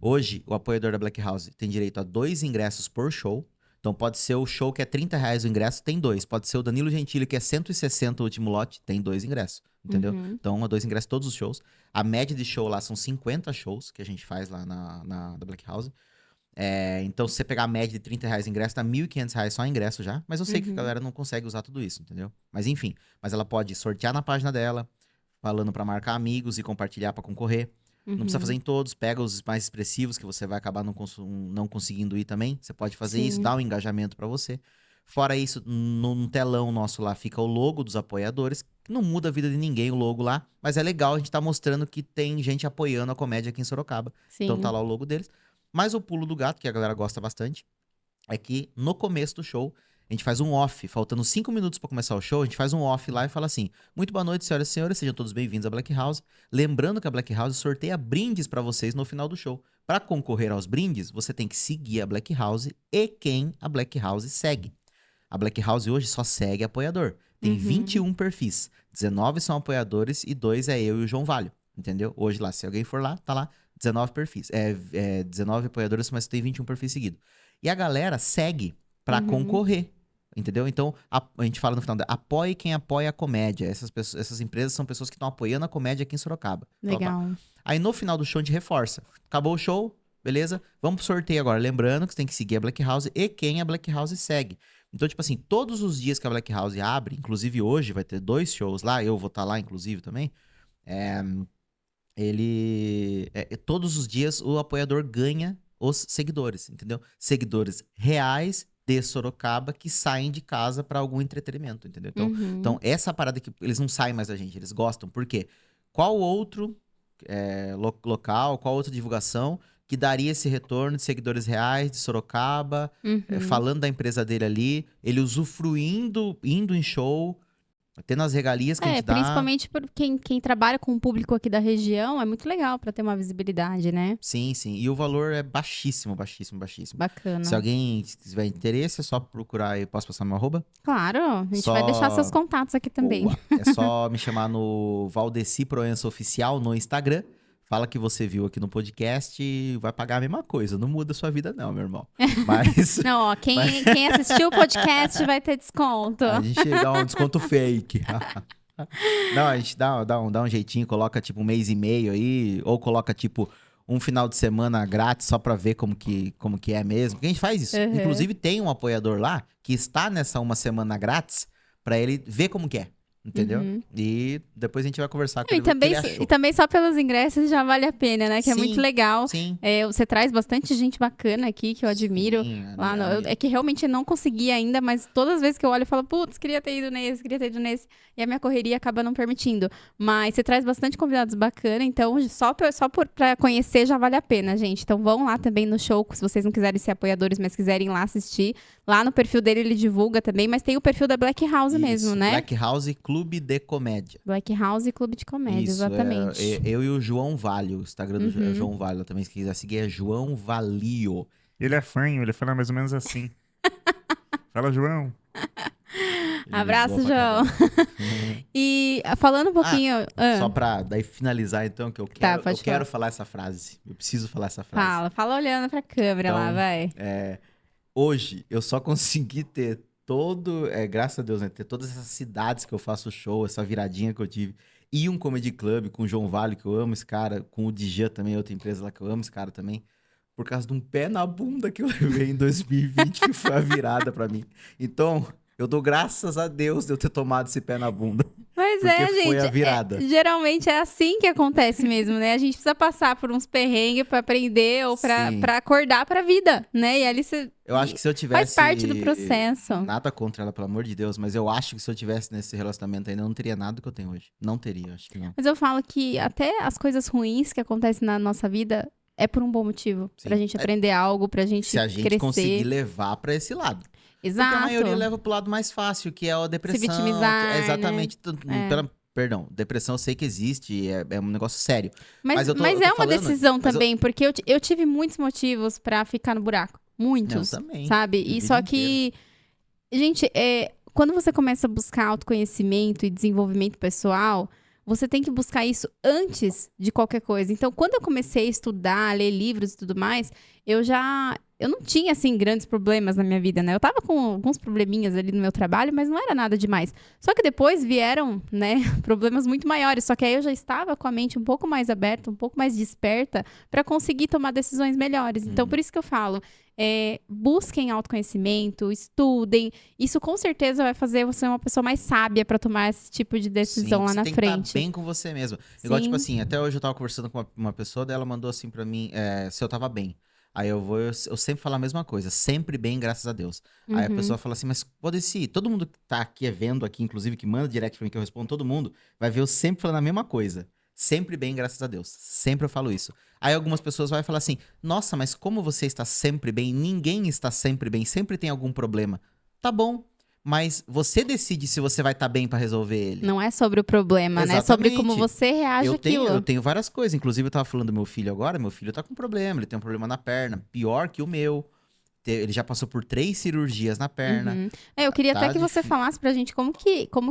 hoje, o apoiador da Black House tem direito a 2 ingressos por show. Então, pode ser o show que é R$ 30 o ingresso, tem 2. Pode ser o Danilo Gentili, que é 160 o último lote, tem 2 ingressos. Entendeu? Uhum. Então, 2 ingressos todos os shows. A média de show lá são 50 shows que a gente faz lá na Black House. Então, se você pegar a média de R$ 30 o ingresso, tá R$ 1.500 só ingresso já. Mas eu sei que a Uhum. galera não consegue usar tudo isso, entendeu? Mas enfim, mas ela pode sortear na página dela, falando pra marcar amigos e compartilhar pra concorrer. Não precisa fazer Uhum. em todos, pega os mais expressivos que você vai acabar não conseguindo ir também. Você pode fazer isso, Sim. dar um engajamento pra você. Fora isso, no telão nosso lá fica o logo dos apoiadores, que não muda a vida de ninguém o logo lá, mas é legal a gente tá mostrando que tem gente apoiando a comédia aqui em Sorocaba. Então tá Sim. lá o logo deles. Mas o pulo do gato, que a galera gosta bastante, é que no começo do show, a gente faz um off, faltando 5 minutos pra começar o show, a gente faz um off lá e fala assim: muito boa noite, senhoras e senhores, sejam todos bem-vindos à Black House. Lembrando que a Black House sorteia brindes pra vocês no final do show. Pra concorrer aos brindes, você tem que seguir a Black House e quem a Black House segue. A Black House hoje só segue apoiador. Tem Uhum. 21 perfis. 19 são apoiadores e 2 é eu e o João Valho. Entendeu? Hoje lá, se alguém for lá, tá lá 19 perfis. 19 apoiadores, mas tem 21 perfis seguidos. E a galera segue pra Uhum. concorrer. Entendeu? Então, a gente fala no final, apoie quem apoia a comédia. Essas empresas são pessoas que estão apoiando a comédia aqui em Sorocaba. Legal. Aí no final do show a gente reforça. Acabou o show, beleza? Vamos pro sorteio agora. Lembrando que você tem que seguir a Black House e quem a Black House segue. Então, tipo assim, todos os dias que a Black House abre, inclusive hoje vai ter 2 shows lá, eu vou estar lá, inclusive, também. Todos os dias o apoiador ganha os seguidores, entendeu? Seguidores reais de Sorocaba que saem de casa para algum entretenimento, entendeu? Uhum. Então, essa parada que eles não saem mais da gente, eles gostam. Por quê? Qual outro local, qual outra divulgação que daria esse retorno de seguidores reais de Sorocaba, Uhum. falando da empresa dele ali, ele usufruindo, indo em show, tendo as regalias que a gente dá. Principalmente por quem trabalha com o público aqui da região, é muito legal pra ter uma visibilidade, né? Sim, sim. E o valor é baixíssimo, baixíssimo, baixíssimo. Bacana. Se alguém tiver interesse, é só procurar aí. Posso passar meu arroba? Claro, a gente vai deixar seus contatos aqui também. Boa. É só me chamar no Valdeci Proença Oficial no Instagram. Fala que você viu aqui no podcast e vai pagar a mesma coisa. Não muda a sua vida, não, meu irmão. Mas Não, ó, quem assistiu o podcast vai ter desconto. a gente dá um desconto fake. Não, a gente dá um jeitinho, coloca tipo um mês e meio aí, ou coloca tipo um final de semana grátis só pra ver como que é mesmo. Porque a gente faz isso. Uhum. Inclusive tem um apoiador lá que está nessa uma semana grátis pra ele ver como que é. entendeu? E depois a gente vai conversar com E ele, ver o que também, ele achou. e também só pelos ingressos já vale a pena, né? Que é muito Sim, legal. sim. Você traz bastante gente bacana aqui, que eu admiro. Sim, Lá é que realmente eu não consegui ainda, mas todas as vezes que eu olho, eu falo, putz, queria ter ido nesse, queria ter ido nesse. E a minha correria acaba não permitindo. Mas você traz bastante convidados bacanas, então pra conhecer já vale a pena, gente. Então vão lá também no show, se vocês não quiserem ser apoiadores, mas quiserem ir lá assistir. Lá no perfil dele ele divulga também, mas tem o perfil da Black House mesmo, isso. né? Black House Clube de Comédia. Black House e Clube de Comédia, Isso, exatamente. eu e o João Vale, o Instagram do é João Vale também, se quiser seguir, é João Valio. Ele é fanho, ele fala mais ou menos assim. Fala, João. Ele zoa Abraço, pra João. caramba. E falando um pouquinho. Só pra daí finalizar então, que eu Tá, quero, pode eu quero falar. falar essa frase. Eu preciso falar essa frase. Fala olhando pra câmera lá, Então, vai. Hoje, eu só consegui ter graças a Deus, né? Ter todas essas cidades que eu faço show, essa viradinha que eu tive. E um comedy club com o João Vale, que eu amo esse cara, com o Djan também, outra empresa lá que eu amo esse cara também. Por causa de um pé na bunda que eu levei em 2020, que foi a virada pra mim. Então, eu dou graças a Deus de eu ter tomado esse pé na bunda. Mas Porque gente. foi a virada. Geralmente é assim que acontece mesmo, né? A gente precisa passar por uns perrengues pra aprender ou Sim. pra acordar pra vida, né? E ali você. Eu acho que se eu tivesse. Faz parte do processo. Nada contra ela, pelo amor de Deus, mas eu acho que se eu tivesse nesse relacionamento ainda, eu não teria nada do que eu tenho hoje. Não teria, acho que não. Mas eu falo que até as coisas ruins que acontecem na nossa vida é por um bom motivo. Sim. Pra gente aprender algo, pra gente Se a gente crescer. conseguir levar pra esse lado. Exato. Porque a maioria leva pro lado mais fácil, que é a depressão. Se vitimizar, É exatamente. né? Perdão, depressão eu sei que existe, é um negócio sério. Mas eu tô é uma falando, decisão também, porque eu tive muitos motivos pra ficar no buraco. Muitos. Eu também. Sabe? E só que, gente, quando você começa a buscar autoconhecimento e desenvolvimento pessoal, você tem que buscar isso antes de qualquer coisa. Então, quando eu comecei a estudar, a ler livros e tudo mais, eu não tinha, assim, grandes problemas na minha vida, né? Eu tava com alguns probleminhas ali no meu trabalho, mas não era nada demais. Só que depois vieram, né, problemas muito maiores. Só que aí eu já estava com a mente um pouco mais aberta, um pouco mais desperta para conseguir tomar decisões melhores. Então, por isso que eu falo, busquem autoconhecimento, estudem. Isso com certeza vai fazer você uma pessoa mais sábia para tomar esse tipo de decisão lá na frente. Você tem que estar bem com você mesmo. Igual, tipo assim, até hoje eu tava conversando com uma pessoa, daí ela mandou assim pra mim, se eu tava bem. Aí eu sempre falo a mesma coisa, sempre bem, graças a Deus. Aí a pessoa fala assim, mas pode ser, todo mundo que tá aqui vendo aqui, inclusive que manda direct pra mim que eu respondo, todo mundo, vai ver eu sempre falando a mesma coisa. Sempre bem, graças a Deus. Sempre eu falo isso. Aí algumas pessoas vão falar assim, nossa, mas como você está sempre bem? Ninguém está sempre bem, sempre tem algum problema. Tá bom, mas você decide se você vai estar bem pra resolver ele. Não é sobre o problema, né? É sobre como você reage àquilo. Eu tenho várias coisas. Inclusive, eu tava falando do meu filho agora. Meu filho tá com problema. Ele tem um problema na perna. Pior que o meu. Ele já passou por 3 cirurgias na perna. Eu queria até que você falasse pra gente como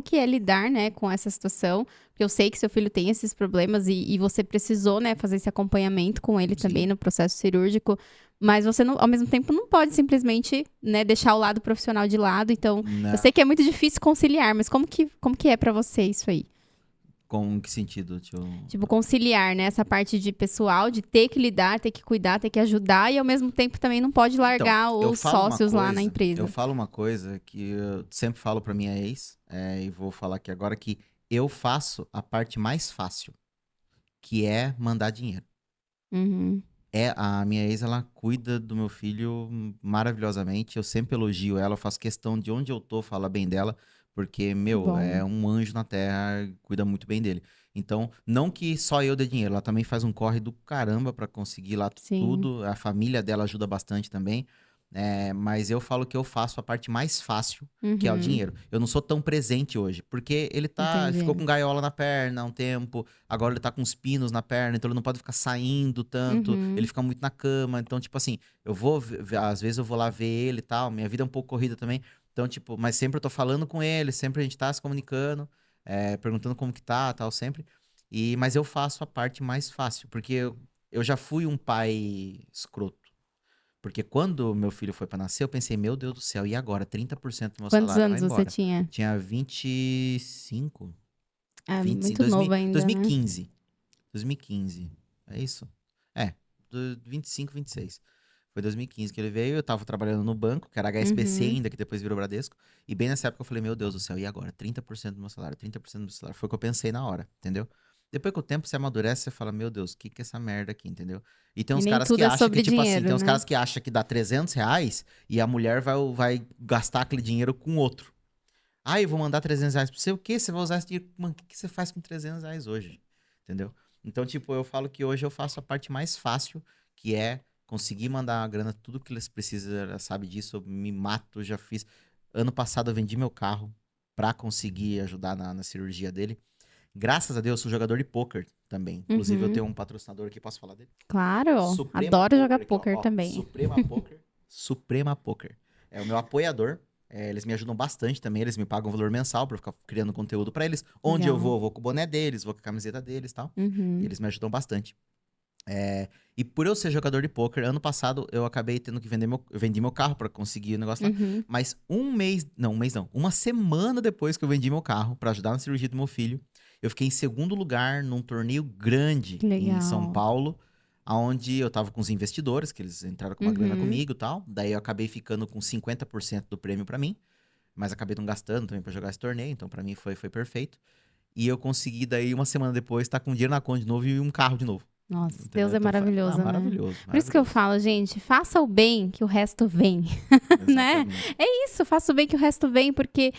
que é lidar, né, com essa situação. Porque eu sei que seu filho tem esses problemas e você precisou, né, fazer esse acompanhamento com ele também no processo cirúrgico. Mas você, não, ao mesmo tempo, não pode simplesmente, né, deixar o lado profissional de lado. Então, eu sei que é muito difícil conciliar, mas como que é pra você isso aí? Com que sentido? Tipo, conciliar, né? Essa parte de pessoal, de ter que lidar, ter que cuidar, ter que ajudar. E, ao mesmo tempo, também não pode largar os sócios lá na empresa. Eu falo uma coisa que eu sempre falo pra minha ex, e vou falar aqui agora, que eu faço a parte mais fácil, que é mandar dinheiro. A minha ex, ela cuida do meu filho maravilhosamente. Eu sempre elogio ela, eu faço questão de onde eu tô, falar bem dela. Porque, é um anjo na terra, cuida muito bem dele. Então, não que só eu dê dinheiro, ela também faz um corre do caramba pra conseguir lá tudo. A família dela ajuda bastante também. Mas eu falo que eu faço a parte mais fácil, que é o dinheiro. Eu não sou tão presente hoje, porque ele ficou com gaiola na perna há um tempo, agora ele tá com os pinos na perna, então ele não pode ficar saindo tanto, ele fica muito na cama. Então, tipo assim, às vezes eu vou lá ver ele e tal, minha vida é um pouco corrida também. Então, tipo, mas sempre eu tô falando com ele, sempre a gente tá se comunicando, perguntando como que tá, tal, sempre. Mas eu faço a parte mais fácil, porque eu já fui um pai escroto. Porque quando meu filho foi pra nascer, eu pensei, meu Deus do céu, e agora? 30% do meu Quantos salário anos vai embora. você tinha? Tinha 25. Muito novo ainda, 2015. 2015. É isso? 25, 26. Foi 2015 que ele veio, eu tava trabalhando no banco, que era HSBC Uhum. ainda, que depois virou Bradesco. E bem nessa época eu falei, meu Deus do céu, e agora? 30% do meu salário, 30% do meu salário. Foi o que eu pensei na hora, entendeu? Depois que o tempo se amadurece, você fala, meu Deus, o que que é essa merda aqui, entendeu? E tem E uns nem caras que tudo é acham que, sobre tipo assim, tem dinheiro, uns né? caras que acham que dá R$ 300 e a mulher vai gastar aquele dinheiro com outro. Ah, eu vou mandar R$ 300 pra você, o quê? Você vai usar esse dinheiro? Mano, o que que você faz com R$ 300 hoje? Entendeu? Então, tipo, eu falo que hoje eu faço a parte mais fácil, que é conseguir mandar a grana, tudo que eles precisam, ela sabe disso, eu me mato, já fiz. Ano passado eu vendi meu carro pra conseguir ajudar na cirurgia dele. Graças a Deus, eu sou jogador de pôquer também. Inclusive, eu Uhum. tenho um patrocinador aqui, posso falar dele? Claro, Suprema adoro jogar Poker aqui, ó. poker Ó, também. Suprema Poker. Suprema Poker. É o meu apoiador. Eles me ajudam bastante também. Eles me pagam um valor mensal pra eu ficar criando conteúdo pra eles. Onde Legal. eu vou com o boné deles, vou com a camiseta deles e tal. E Uhum. eles me ajudam bastante. E por eu ser jogador de pôquer, ano passado eu acabei tendo que vender eu vendi meu carro pra conseguir o negócio lá. Uhum. Mas uma semana depois que eu vendi meu carro pra ajudar na cirurgia do meu filho, eu fiquei em segundo lugar num torneio grande Que em São legal. Paulo, onde eu tava com os investidores, que eles entraram com uma grana Uhum. comigo e tal. Daí eu acabei ficando com 50% do prêmio pra mim, mas acabei não gastando também pra jogar esse torneio, então pra mim foi perfeito. E eu consegui daí uma semana depois estar com dinheiro na conta de novo e um carro de novo. Nossa, Entendeu? Deus é Então, maravilhoso, né? maravilhoso, Por isso que eu maravilhoso. falo, gente, faça o bem que o resto vem, né? Exatamente. É isso, faça o bem que o resto vem, porque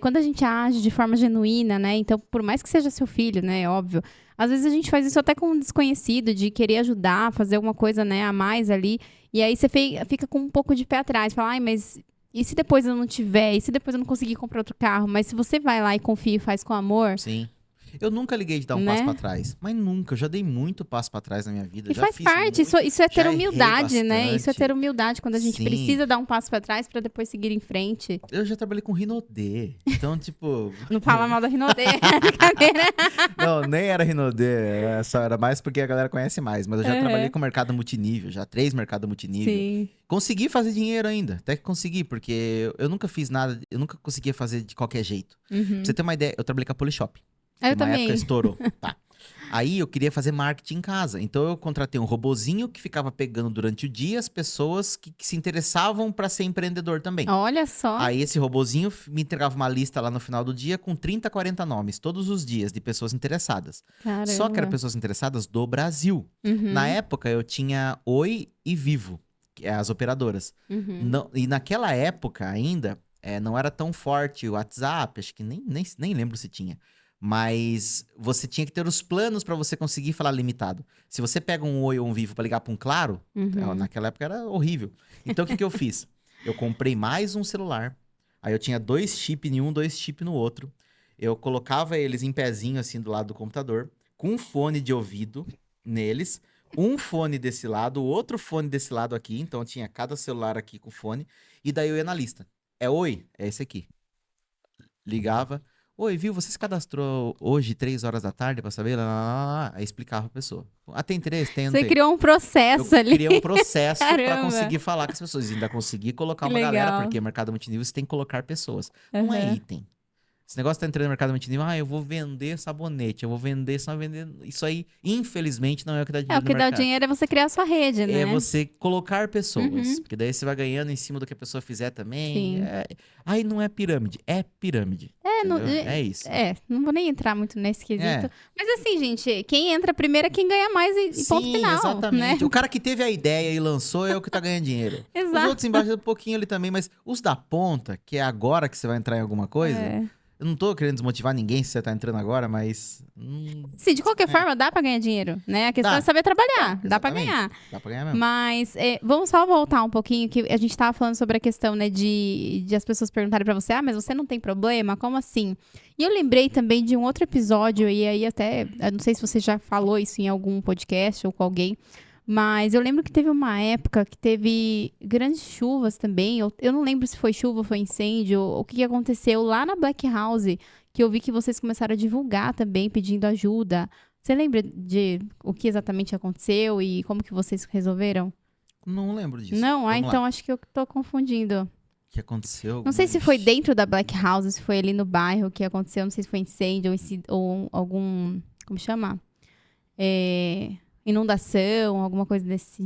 quando a gente age de forma genuína, né? Então, por mais que seja seu filho, né? Óbvio. Às vezes a gente faz isso até com um desconhecido, de querer ajudar, fazer alguma coisa, né, a mais ali. E aí você fica com um pouco de pé atrás. Fala, ai, mas e se depois eu não tiver? E se depois eu não conseguir comprar outro carro? Mas se você vai lá e confia e faz com amor, Sim. Eu nunca liguei de dar um passo pra né? trás. Mas nunca. Eu já dei muito passo pra trás na minha vida. E Já faz fiz parte, muito. isso é ter Já errei humildade, né? Isso é ter bastante. humildade quando a gente Sim. precisa dar um passo pra trás pra depois seguir em frente. Eu já trabalhei com Rinodê. Então, tipo. Não fala mal da Rinodê, brincadeira. Não, nem era Rinodê. Só era mais porque a galera conhece mais. Mas eu já trabalhei Uhum. com mercado multinível. Já 3 mercado multinível. Sim. Consegui fazer dinheiro ainda. Até que consegui, porque eu nunca fiz nada. Eu nunca conseguia fazer de qualquer jeito. Pra Uhum. você ter uma ideia, eu trabalhei com a Polishop. Eu Uma época também. estourou. Tá. Aí eu queria fazer marketing em casa. Então eu contratei um robozinho que ficava pegando durante o dia as pessoas que se interessavam pra ser empreendedor também. Olha só. Aí esse robozinho me entregava uma lista lá no final do dia com 30, 40 nomes, todos os dias, de pessoas interessadas. Só que eram Caramba. pessoas interessadas do Brasil. Uhum. Na época eu tinha Oi e Vivo, que é as operadoras. Uhum. E naquela época ainda, não era tão forte o WhatsApp, acho que nem lembro se tinha. Mas você tinha que ter os planos pra você conseguir falar limitado. Se você pega um Oi ou um Vivo pra ligar pra um Claro, Uhum. naquela época era horrível. Então o que que eu fiz? Eu comprei mais um celular. Aí eu tinha 2 chips em um, 2 chips no outro. Eu colocava eles em pezinho assim do lado do computador, com um fone de ouvido neles, um fone desse lado, outro fone desse lado aqui. Então eu tinha cada celular aqui com fone. E daí eu ia na lista. É Oi? É esse aqui. Ligava. Oi, viu? Você se cadastrou hoje, 3 horas da tarde, pra saber? Lá, lá, lá, lá. Aí explicava pra pessoa. Ah, tem interesse? Tem, não Você tem? criou um processo Eu ali. criei um processo pra Caramba. conseguir falar com as pessoas. E ainda consegui colocar Que uma galera, legal. porque mercado multinível você tem que colocar pessoas. Não é Uhum. item. Esse negócio tá entrando no mercado multinível, eu vou vender sabonete, eu vou vender, só vender. Isso aí, infelizmente, não é o que dá É, dinheiro o no que dá mercado. dinheiro é você criar a sua rede, né? É você colocar pessoas. Uhum. Porque daí você vai ganhando em cima do que a pessoa fizer também. Sim. Aí não é pirâmide, é pirâmide. Não, Entendeu? É isso. não vou nem entrar muito nesse quesito. É. Mas assim, gente, quem entra primeiro é quem ganha mais e ponto Sim, final, exatamente. né? O cara que teve a ideia e lançou é o que tá ganhando dinheiro. Os Exato. outros embaixo um pouquinho ali também, mas os da ponta, que é agora que você vai entrar em alguma coisa, É. eu não tô querendo desmotivar ninguém se você tá entrando agora, mas. Sim, de qualquer forma, dá pra ganhar dinheiro, né? A questão Dá. é saber trabalhar, dá pra Exatamente. ganhar. Dá pra ganhar mesmo. Mas vamos só voltar um pouquinho, que a gente tava falando sobre a questão, né, de as pessoas perguntarem pra você, mas você não tem problema? Como assim? E eu lembrei também de um outro episódio, e aí até, eu não sei se você já falou isso em algum podcast ou com alguém, mas eu lembro que teve uma época que teve grandes chuvas também, eu não lembro se foi chuva ou foi incêndio, o que aconteceu lá na Black House, que eu vi que vocês começaram a divulgar também, pedindo ajuda. Você lembra de o que exatamente aconteceu e como que vocês resolveram? Não lembro disso. Não? Vamos lá. Então acho que eu tô confundindo. O que aconteceu? Não sei se foi dentro da Black House, se foi ali no bairro que aconteceu. Não sei se foi incêndio ou algum... Como chama? inundação, alguma coisa nesse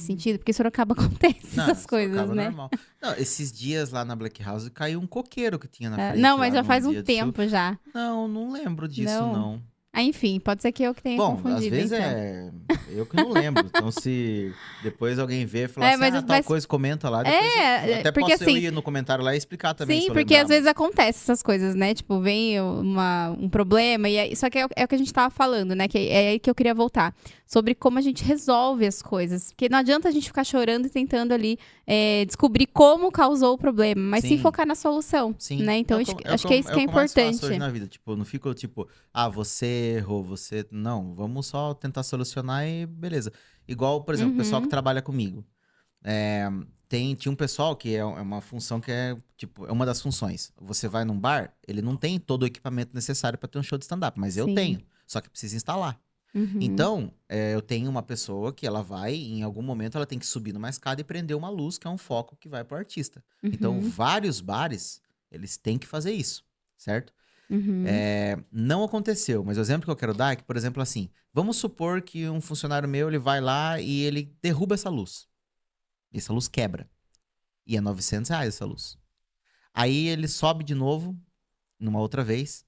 sentido? Porque Sorocaba acontece Não, essas coisas, Sorocaba né? normal. Não, esses dias lá na Black House caiu um coqueiro que tinha na frente Não, mas lá já num faz um dia de chuva. tempo já. Não, não lembro disso, Não. não. Ah, enfim, pode ser que eu que tenha Bom, às confundido, vezes então. é eu que não lembro. Então, se depois alguém ver e falar assim, tal coisa, comenta lá. Depois eu até porque posso assim, ir no comentário lá e explicar também, sim, se eu porque lembrar. às vezes acontece essas coisas, né? Tipo, vem um problema, só que é o que a gente tava falando, né? Que é aí que eu queria voltar. Sobre como a gente resolve as coisas. Porque não adianta a gente ficar chorando e tentando ali descobrir como causou o problema, mas sim Sim. focar na solução, Sim. né? Então, acho que é isso que é eu mais faço hoje importante. na vida. Tipo, eu não fico tipo, você errou, você. Não, vamos só tentar solucionar e beleza. Igual, por exemplo, o pessoal que Uhum, trabalha comigo. É, tinha um pessoal que é uma função que é, tipo, é uma das funções. Você vai num bar, ele não tem todo o equipamento necessário para ter um show de stand-up, mas eu sim. tenho. Só que precisa instalar. Uhum, Então, eu tenho uma pessoa que ela vai, em algum momento, ela tem que subir numa escada e prender uma luz, que é um foco que vai pro artista. Então, uhum, vários bares, eles têm que fazer isso, certo? uhum, Não aconteceu, mas o exemplo que eu quero dar é que, por exemplo, assim, vamos supor que um funcionário meu, ele vai lá e ele derruba essa luz. E essa luz quebra. E é R$ 900 essa luz. Aí ele sobe de novo, numa outra vez,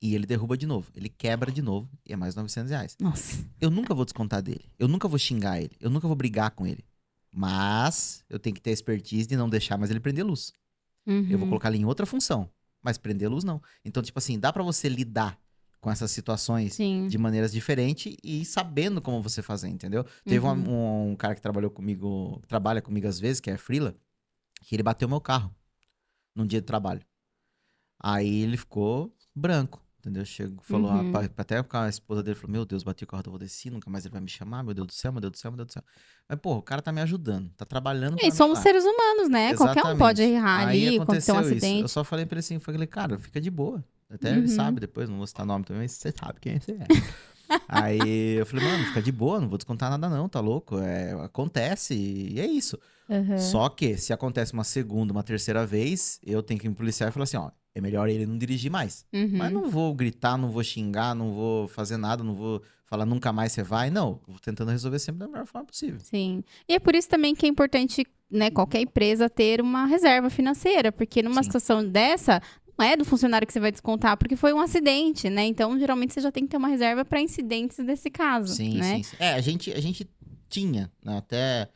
e ele derruba de novo. Ele quebra de novo, e é mais R$ 900. Nossa. Eu nunca vou descontar dele. Eu nunca vou xingar ele. Eu nunca vou brigar com ele. Mas eu tenho que ter a expertise de não deixar mais ele prender luz. Eu vou Uhum, colocar ele em outra função. Mas prender luz não. Então, tipo assim, dá pra você lidar com essas situações sim. de maneiras diferentes e sabendo como você fazer, entendeu? Teve Uhum. um cara que trabalhou comigo, trabalha comigo às vezes, que é freela, que ele bateu meu carro num dia de trabalho. Aí ele ficou branco, entendeu? Chegou, falou, Uhum. até a esposa dele falou, meu Deus, bati o carro da Vodeci, nunca mais ele vai me chamar, meu Deus do céu, meu Deus do céu, meu Deus do céu. Mas, pô, o cara tá me ajudando, tá trabalhando E pra mim somos lá. seres humanos, né? Qualquer um pode Exatamente. errar Aí ali, acontecer um aconteceu isso. Eu acidente. só falei pra ele assim, falei, cara, fica de boa. Até ele Uhum. sabe depois, não vou citar nome também, mas você sabe quem você é. Aí eu falei, mano, fica de boa, não vou descontar nada não, tá louco? Acontece e é isso. Uhum. Só que se acontece uma segunda, uma terceira vez, eu tenho que me policiar e falar assim, ó, é melhor ele não dirigir mais. Mas Uhum. não vou gritar, não vou xingar, não vou fazer nada, não vou falar nunca mais você vai. Não, vou tentando resolver sempre da melhor forma possível. Sim. E é por isso também que é importante, né, qualquer empresa ter uma reserva financeira, porque numa Sim, situação dessa, não é do funcionário que você vai descontar, porque foi um acidente, né? Então, geralmente você já tem que ter uma reserva para incidentes desse caso, sim, né? sim, sim. A gente tinha, né, até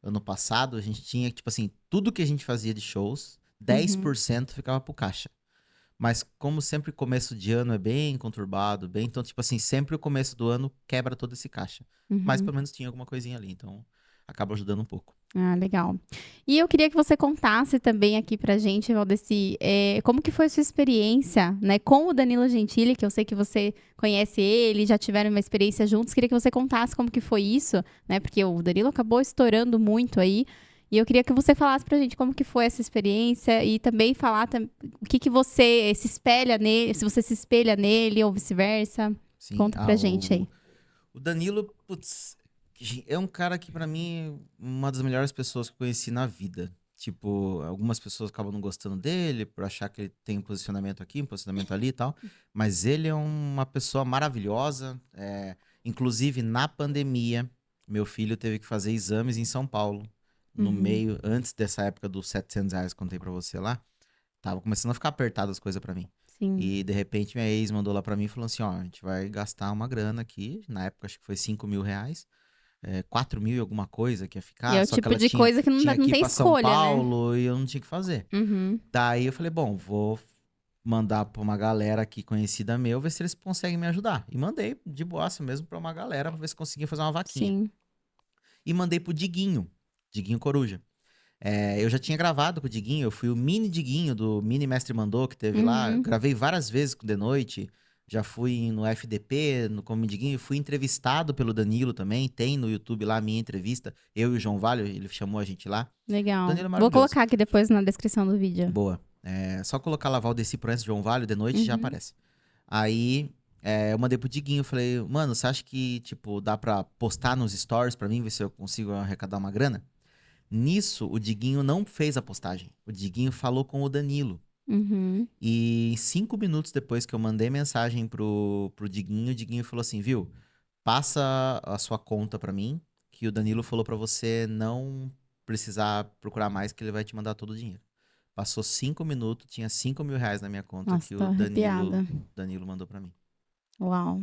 ano passado, a gente tinha, tipo assim, tudo que a gente fazia de shows, Uhum. 10% ficava pro caixa. Mas como sempre começo de ano é bem conturbado, bem, então tipo assim, sempre o começo do ano quebra todo esse caixa. Mas Uhum. pelo menos tinha alguma coisinha ali, então acaba ajudando um pouco. Ah, legal. E eu queria que você contasse também aqui pra gente, Valdeci, como que foi a sua experiência, né, com o Danilo Gentili, que eu sei que você conhece ele, já tiveram uma experiência juntos. Queria que você contasse como que foi isso, né, porque o Danilo acabou estourando muito aí. E eu queria que você falasse pra gente como que foi essa experiência e também falar o que que você se espelha nele, se você se espelha nele ou vice-versa. Sim, Conta pra gente aí. o Danilo, putz, é um cara que pra mim é uma das melhores pessoas que eu conheci na vida. Tipo, algumas pessoas acabam não gostando dele por achar que ele tem um posicionamento aqui, um posicionamento ali e tal. Mas ele é uma pessoa maravilhosa. Inclusive, na pandemia, meu filho teve que fazer exames em São Paulo. No Uhum. meio, antes dessa época dos R$ 700 que eu contei pra você lá. Tava começando a ficar apertado as coisas pra mim. Sim. E de repente minha ex mandou lá pra mim e falou assim: ó, a gente vai gastar uma grana aqui. Na época acho que foi R$ 5.000. 4.000 e alguma coisa que ia E é ficar. o Só que tipo ela de coisa que tinha não que ir tem pra São escolha, né? Paulo e eu não tinha que fazer. Uhum. Daí eu falei: bom, vou mandar pra uma galera aqui conhecida meu, ver se eles conseguem me ajudar. E mandei de boassa mesmo pra uma galera pra ver se conseguia fazer uma vaquinha. Sim. E mandei pro Diguinho, Diguinho Coruja. Eu já tinha gravado com o Diguinho, eu fui o mini Diguinho do Mini Mestre Mandou, que teve lá. Uhum. Gravei várias vezes com o The Noite. Já fui no FDP, como Diguinho. Fui entrevistado pelo Danilo também. Tem no YouTube lá a minha entrevista. Eu e o João Vale, ele chamou a gente lá. O Legal. Danilo é Vou maravilhoso. colocar aqui depois na descrição do vídeo. Boa. Só colocar lá Valdeci Proença João Vale, The Noite, já Uhum. aparece. Aí eu mandei pro Diguinho, falei, mano, você acha que, tipo, dá pra postar nos stories pra mim, ver se eu consigo arrecadar uma grana? Nisso, o Diguinho não fez a postagem. O Diguinho falou com o Danilo. Uhum. E 5 minutos depois que eu mandei mensagem pro Diguinho, o Diguinho falou assim, viu? passa a sua conta pra mim, que o Danilo falou pra você não precisar procurar mais, que ele vai te mandar todo o dinheiro. Passou 5 minutos, tinha 5.000 reais na minha conta Nossa, que tô o arrepiada. Danilo mandou pra mim. Uau.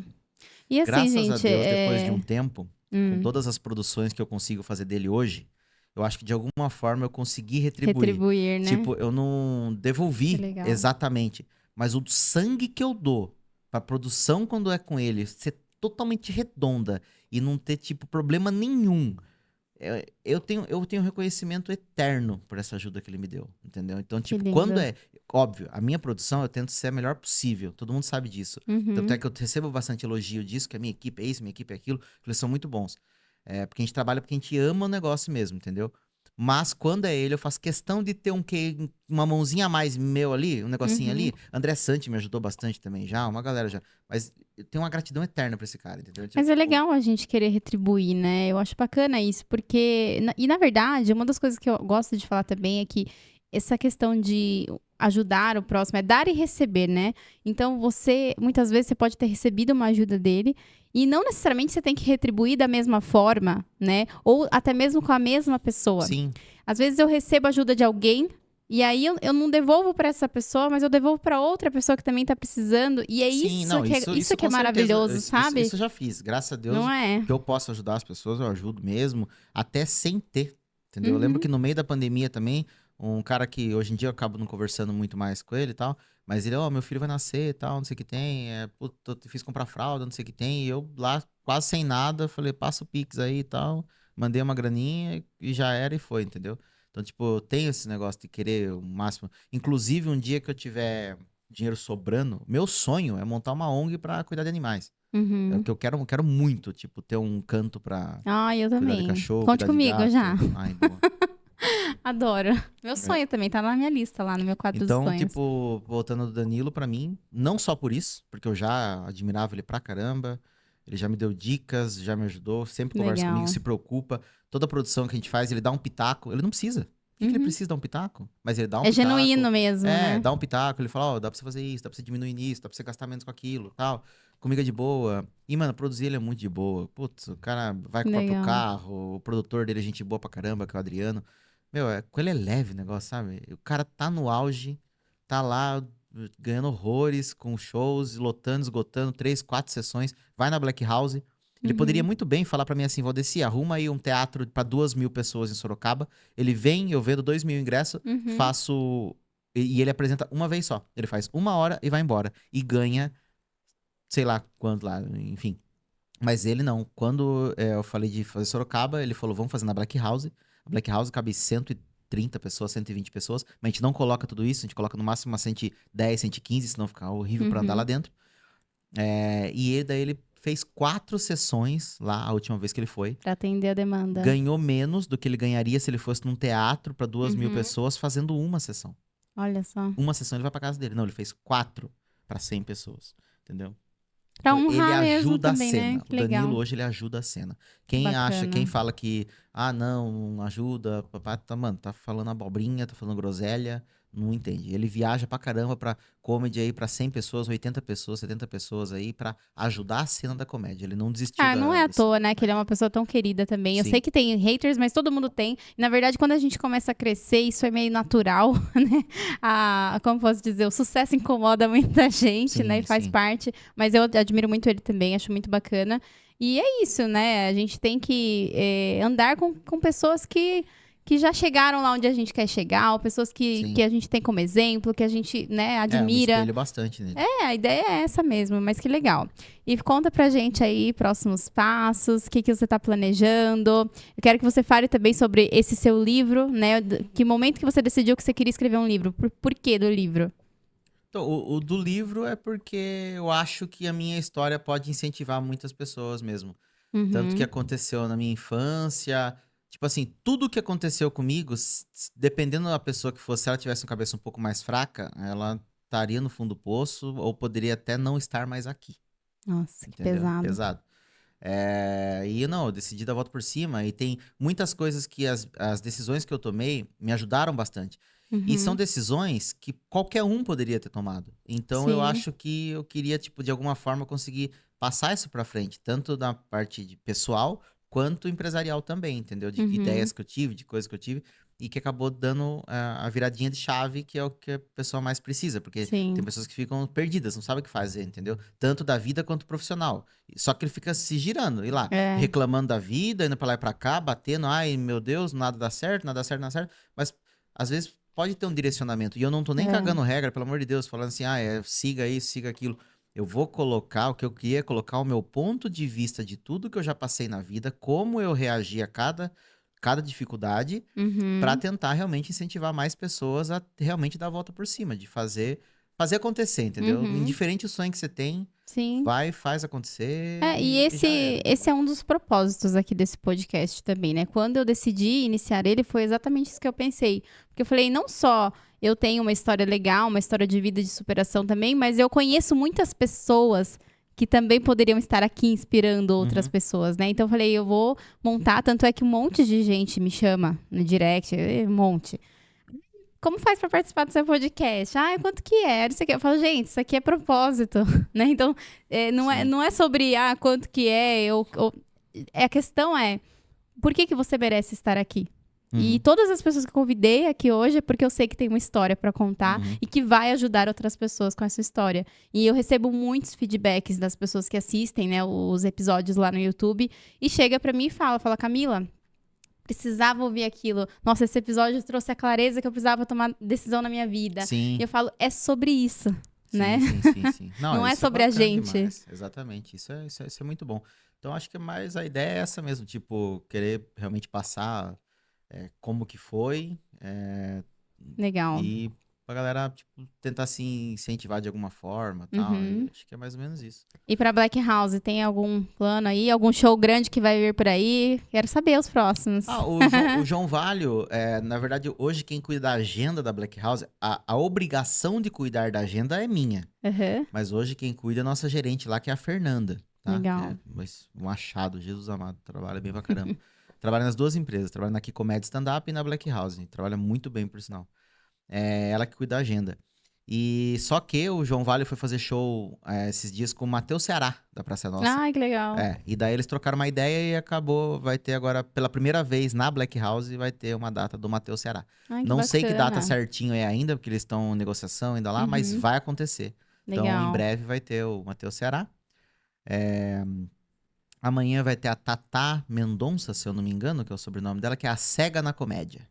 E assim, Graças a gente, Deus, depois de um tempo, com hum, todas as produções que eu consigo fazer dele hoje, eu acho que de alguma forma eu consegui retribuir. retribuir, né? Tipo, eu não Que devolvi legal. exatamente, mas o sangue que eu dou pra produção quando é com ele ser totalmente redonda e não ter, tipo, problema nenhum. Eu tenho reconhecimento eterno por essa ajuda que ele me deu, entendeu? Então, Que tipo, quando lindo. é. Óbvio, a minha produção eu tento ser a melhor possível, todo mundo sabe disso. Tanto é Uhum. que eu recebo bastante elogio disso, que a minha equipe é isso, minha equipe é aquilo, que eles são muito bons. Porque a gente trabalha porque a gente ama o negócio mesmo, entendeu? Mas quando é ele, eu faço questão de ter uma mãozinha a mais meu ali, um negocinho Uhum. ali. André Santi me ajudou bastante também já, uma galera já. Mas eu tenho uma gratidão eterna pra esse cara, entendeu? Mas é Tipo, legal a gente querer retribuir, né? Eu acho bacana isso, porque. E na verdade, uma das coisas que eu gosto de falar também é que essa questão de ajudar o próximo é dar e receber, né? Então muitas vezes, você pode ter recebido uma ajuda dele e não necessariamente você tem que retribuir da mesma forma, né? Ou até mesmo com a mesma pessoa. sim. Às vezes eu recebo ajuda de alguém. E aí eu não devolvo para essa pessoa, mas eu devolvo para outra pessoa que também tá precisando. E é Sim, não, isso isso que é com certeza, maravilhoso, isso sabe? eu já fiz. Graças a Deus, Não é? o que eu posso ajudar as pessoas, eu ajudo mesmo, até sem ter, entendeu? Eu lembro Uhum. que no meio da pandemia também, um cara que hoje em dia eu acabo não conversando muito mais com ele e tal, mas ele, ó, meu filho vai nascer e tal, não sei o que tem, puta, eu fiz comprar fralda, não sei o que tem, e eu lá, quase sem nada, falei, passa o Pix aí e tal, mandei uma graninha e já era e foi, entendeu? Então, tipo, eu tenho esse negócio de querer o máximo. Inclusive, um dia que eu tiver dinheiro sobrando, meu sonho é montar uma ONG pra cuidar de animais. É o Uhum. que eu quero muito, tipo, ter um canto pra Ah, eu cuidar de também. cachorro, Conte cuidar de comigo já. gato. Ai, boa. Adoro. Meu É. sonho também, tá na minha lista lá, no meu quadro dos Então, sonhos. tipo, voltando do Danilo pra mim, não só por isso, porque eu já admirava ele pra caramba, ele já me deu dicas, já me ajudou, sempre conversa comigo, Legal. se preocupa. Toda a produção que a gente faz, ele dá um pitaco, ele não precisa. Por que ele Uhum. precisa dar um pitaco? Mas ele dá um É pitaco, genuíno mesmo, né? dá um pitaco, ele fala, ó, dá pra você fazer isso, dá pra você diminuir nisso, dá pra você gastar menos com aquilo, tal. Comigo é de boa. E, mano, produzir ele é muito de boa. Putz, o cara vai com o próprio Legal. carro, o produtor dele é gente boa pra caramba, que é o Adriano. Meu, com ele é leve o negócio, sabe? O cara tá no auge, tá lá ganhando horrores com shows, lotando, esgotando, 3, 4 sessões, vai na Black House. Ele poderia Uhum. muito bem falar pra mim assim, Valdeci, arruma aí um teatro pra 2.000 pessoas em Sorocaba. Ele vem, eu vendo 2.000 ingressos, Uhum. faço... E ele apresenta uma vez só. Ele faz 1 hora e vai embora. E ganha, sei lá quanto lá, enfim. Mas ele não. Quando eu falei de fazer Sorocaba, ele falou, vamos fazer na Black House. A Black House cabe 130 pessoas, 120 pessoas, mas a gente não coloca tudo isso, a gente coloca no máximo umas 110, 115, senão fica horrível pra andar lá Uhum. dentro. Daí ele fez 4 sessões lá, a última vez que ele foi. Pra atender a demanda. Ganhou menos do que ele ganharia se ele fosse num teatro pra 2.000 Uhum. pessoas fazendo uma sessão. Olha só. Uma sessão ele vai pra casa dele. Não, ele fez 4 pra 100 pessoas, entendeu? Pra Então, ele honrar mesmo ajuda a também, né? cena. O Que Danilo legal. hoje ele ajuda a cena. Que Quem bacana. fala que, não ajuda, papai, mano, tá falando abobrinha, tá falando groselha, não entende. Ele viaja pra caramba pra comedy aí pra 100 pessoas, 80 pessoas, 70 pessoas aí pra ajudar a cena da comédia. Ele não desistiu Ah, não é à da cena. toa, né, que ele é uma pessoa tão querida também. Eu sei Sim, que tem haters, mas todo mundo tem. Na verdade, quando a gente começa a crescer, isso é meio natural, né? Como posso dizer, o sucesso incomoda muita gente, né? E sim, faz sim. parte. Mas eu admiro muito ele também, acho muito bacana. E é isso, né? A gente tem que andar com pessoas que já chegaram lá onde a gente quer chegar, ou pessoas que Sim. a gente tem como exemplo, que a gente, né, Eu me admira. espelho bastante nele. A ideia é essa mesmo, mas que legal. E conta pra gente aí próximos passos, o que você tá planejando. Eu quero que você fale também sobre esse seu livro, né? Que momento que você decidiu que você queria escrever um livro? Por quê do livro? Então, o do livro é porque eu acho que a minha história pode incentivar muitas pessoas mesmo. Tanto que Uhum. aconteceu na minha infância. Tipo assim, tudo que aconteceu comigo, dependendo da pessoa que fosse, se ela tivesse uma cabeça um pouco mais fraca, ela estaria no fundo do poço ou poderia até não estar mais aqui. Nossa, que Entendeu? pesado. Pesado. E não, eu decidi dar a volta por cima. E tem muitas coisas que as decisões que eu tomei me ajudaram bastante. E são Uhum. decisões que qualquer um poderia ter tomado. Então eu Sim. acho que eu queria, tipo, de alguma forma conseguir passar isso pra frente, tanto na parte de pessoal quanto empresarial também, entendeu? De ideias que eu tive, de coisas que eu tive, e que acabou dando a viradinha de chave, que é o que a pessoa mais precisa, porque Sim. tem pessoas que ficam perdidas, não sabem o que fazer, entendeu? Tanto da vida quanto profissional. Só que ele fica se girando, e lá, É. reclamando da vida, indo pra lá e pra cá, batendo, ai meu Deus, nada dá certo, nada dá certo, nada dá certo, mas às vezes pode ter um direcionamento, e eu não tô nem cagando regra, pelo amor de Deus, falando assim, siga isso, siga aquilo. Eu vou colocar o que eu queria, colocar o meu ponto de vista de tudo que eu já passei na vida, como eu reagi a cada dificuldade, pra tentar realmente incentivar mais pessoas a realmente dar a volta por cima, de fazer acontecer, entendeu? Indiferente o sonho que você tem, Sim. vai, faz acontecer E já era. esse é um dos propósitos aqui desse podcast também, né? Quando eu decidi iniciar ele, foi exatamente isso que eu pensei. Porque eu falei, não só eu tenho uma história legal, uma história de vida, de superação também, mas eu conheço muitas pessoas que também poderiam estar aqui inspirando outras pessoas, né? Então eu falei, eu vou montar, tanto é que um monte de gente me chama no direct, um monte. Como faz pra participar do seu podcast? Quanto que é? Isso aqui. Eu falo, gente, isso aqui é propósito, né? Então, não é sobre, quanto que é. A questão é, por que você merece estar aqui? E todas as pessoas que eu convidei aqui hoje é porque eu sei que tem uma história pra contar e que vai ajudar outras pessoas com essa história. E eu recebo muitos feedbacks das pessoas que assistem, né, os episódios lá no YouTube e chega pra mim e fala, Camila, precisava ouvir aquilo. Nossa, esse episódio trouxe a clareza que eu precisava tomar decisão na minha vida. Sim. E eu falo, é sobre isso, né? Sim. Não é isso sobre a bacana gente. demais. Exatamente. Isso é muito bom. Então, acho que mais a ideia é essa mesmo. Tipo, querer realmente passar como que foi. Legal. E pra galera, tipo, tentar se incentivar de alguma forma e tal. E acho que é mais ou menos isso. E pra Black House, tem algum plano aí? Algum show grande que vai vir por aí? Quero saber os próximos. O João Valho, na verdade, hoje quem cuida da agenda da Black House, a obrigação de cuidar da agenda é minha. Mas hoje quem cuida é a nossa gerente lá, que é a Fernanda. Tá? Legal. Um achado, Jesus amado, trabalha bem pra caramba. Trabalha nas duas empresas, trabalha na Kikomed Stand Up e na Black House. Trabalha muito bem, por sinal. É ela que cuida da agenda. E só que o João Valho foi fazer show esses dias com o Matheus Ceará, da Praça Nossa. Ai, que legal. E daí eles trocaram uma ideia e acabou, vai ter agora, pela primeira vez na Black House, vai ter uma data do Matheus Ceará. Ai, Não sei que data bacana. certinho é ainda, porque eles estão em negociação ainda lá, mas vai acontecer. Legal. Então, em breve vai ter o Matheus Ceará. Amanhã vai ter a Tatá Mendonça, se eu não me engano, que é o sobrenome dela, que é a cega na comédia.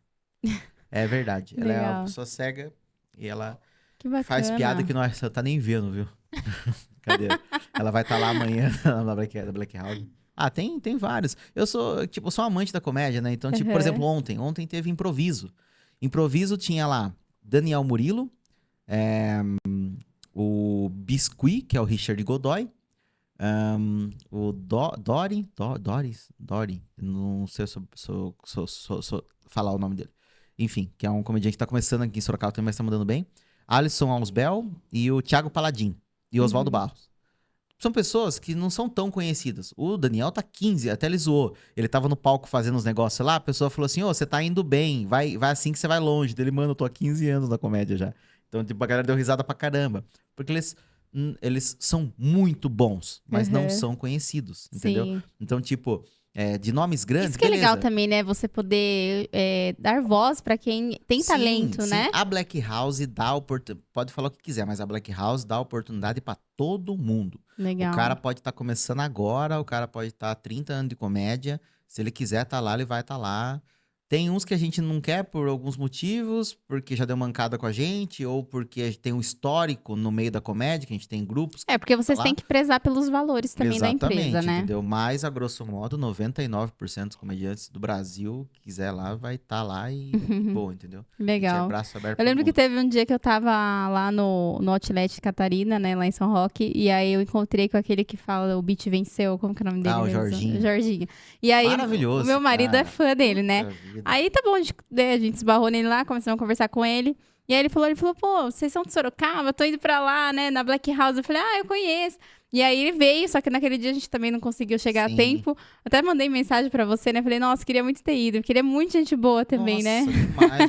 É verdade. Ela é uma pessoa cega e ela Que bacana. faz piada que você tá nem vendo, viu? Cadê? Ela vai estar lá amanhã na Black House. Tem vários. Eu sou um amante da comédia, né? Então, por exemplo, ontem teve improviso. Improviso tinha lá Daniel Murilo, o Biscuit, que é o Richard Godoy, o Doris, não sei se eu falar o nome dele. Enfim, que é um comediante que tá começando aqui em Sorocaba também, mas tá mandando bem. Alisson Ausbel e o Thiago Paladin e o Oswaldo Barros. São pessoas que não são tão conhecidas. O Daniel tá 15, até ele zoou. Ele tava no palco fazendo uns negócios lá, a pessoa falou assim, você tá indo bem, vai assim que você vai longe. Dele, mano, eu tô há 15 anos na comédia já. Então, a galera deu risada pra caramba. Porque eles são muito bons, mas não são conhecidos, entendeu? Sim. Então, de nomes grandes, isso que é beleza. legal também, né? Você poder dar voz pra quem tem talento, sim. né? A Black House dá oportunidade, pode falar o que quiser, mas a Black House dá oportunidade pra todo mundo. Legal. O cara pode estar começando agora, o cara pode estar 30 anos de comédia, se ele quiser estar lá, ele vai estar lá. Tem uns que a gente não quer por alguns motivos, porque já deu mancada com a gente, ou porque tem um histórico no meio da comédia, que a gente tem grupos. Porque vocês têm que prezar pelos valores também da empresa, né? Entendeu? Mas, a grosso modo, 99% dos comediantes do Brasil, que quiser lá, vai estar lá e boa, entendeu? Legal. Braço aberto Eu lembro pro que mundo. teve um dia que eu tava lá no Outlet Catarina, né, lá em São Roque, e aí eu encontrei com aquele que fala o Beat Venceu, como que é o nome dele? O mesmo? Jorginho. Jorginho. E aí, Maravilhoso, o meu marido cara. é fã dele, né? Puta vida. Aí tá bom, a gente esbarrou nele lá, começamos a conversar com ele. E aí ele falou, pô, vocês são de Sorocaba, eu tô indo pra lá, né, na Black House. Eu falei, eu conheço. E aí ele veio, só que naquele dia a gente também não conseguiu chegar Sim. a tempo. Até mandei mensagem pra você, né? Falei, nossa, queria muito ter ido, porque ele é muito gente boa também, né?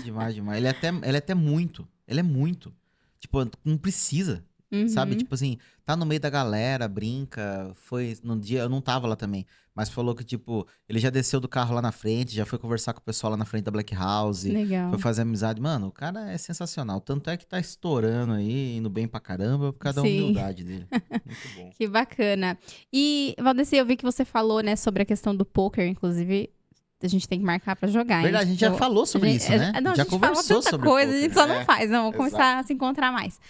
Demais. Ele é até muito. Ele é muito. Tipo, não precisa. sabe? Tipo assim, tá no meio da galera, brinca, foi no dia, eu não tava lá também, mas falou que, tipo, ele já desceu do carro lá na frente, já foi conversar com o pessoal lá na frente da Black House, Legal. foi fazer amizade. Mano, o cara é sensacional, tanto é que tá estourando aí, indo bem pra caramba, por causa da Sim. humildade dele. Muito bom. Que bacana. E, Valdeci, eu vi que você falou, né, sobre a questão do poker, inclusive, a gente tem que marcar pra jogar, hein? Verdade, a gente já falou sobre isso, né? Não, Já a gente fala conversou tanta sobre o coisa, a gente poker. só não faz. Não, vamos começar a se encontrar mais.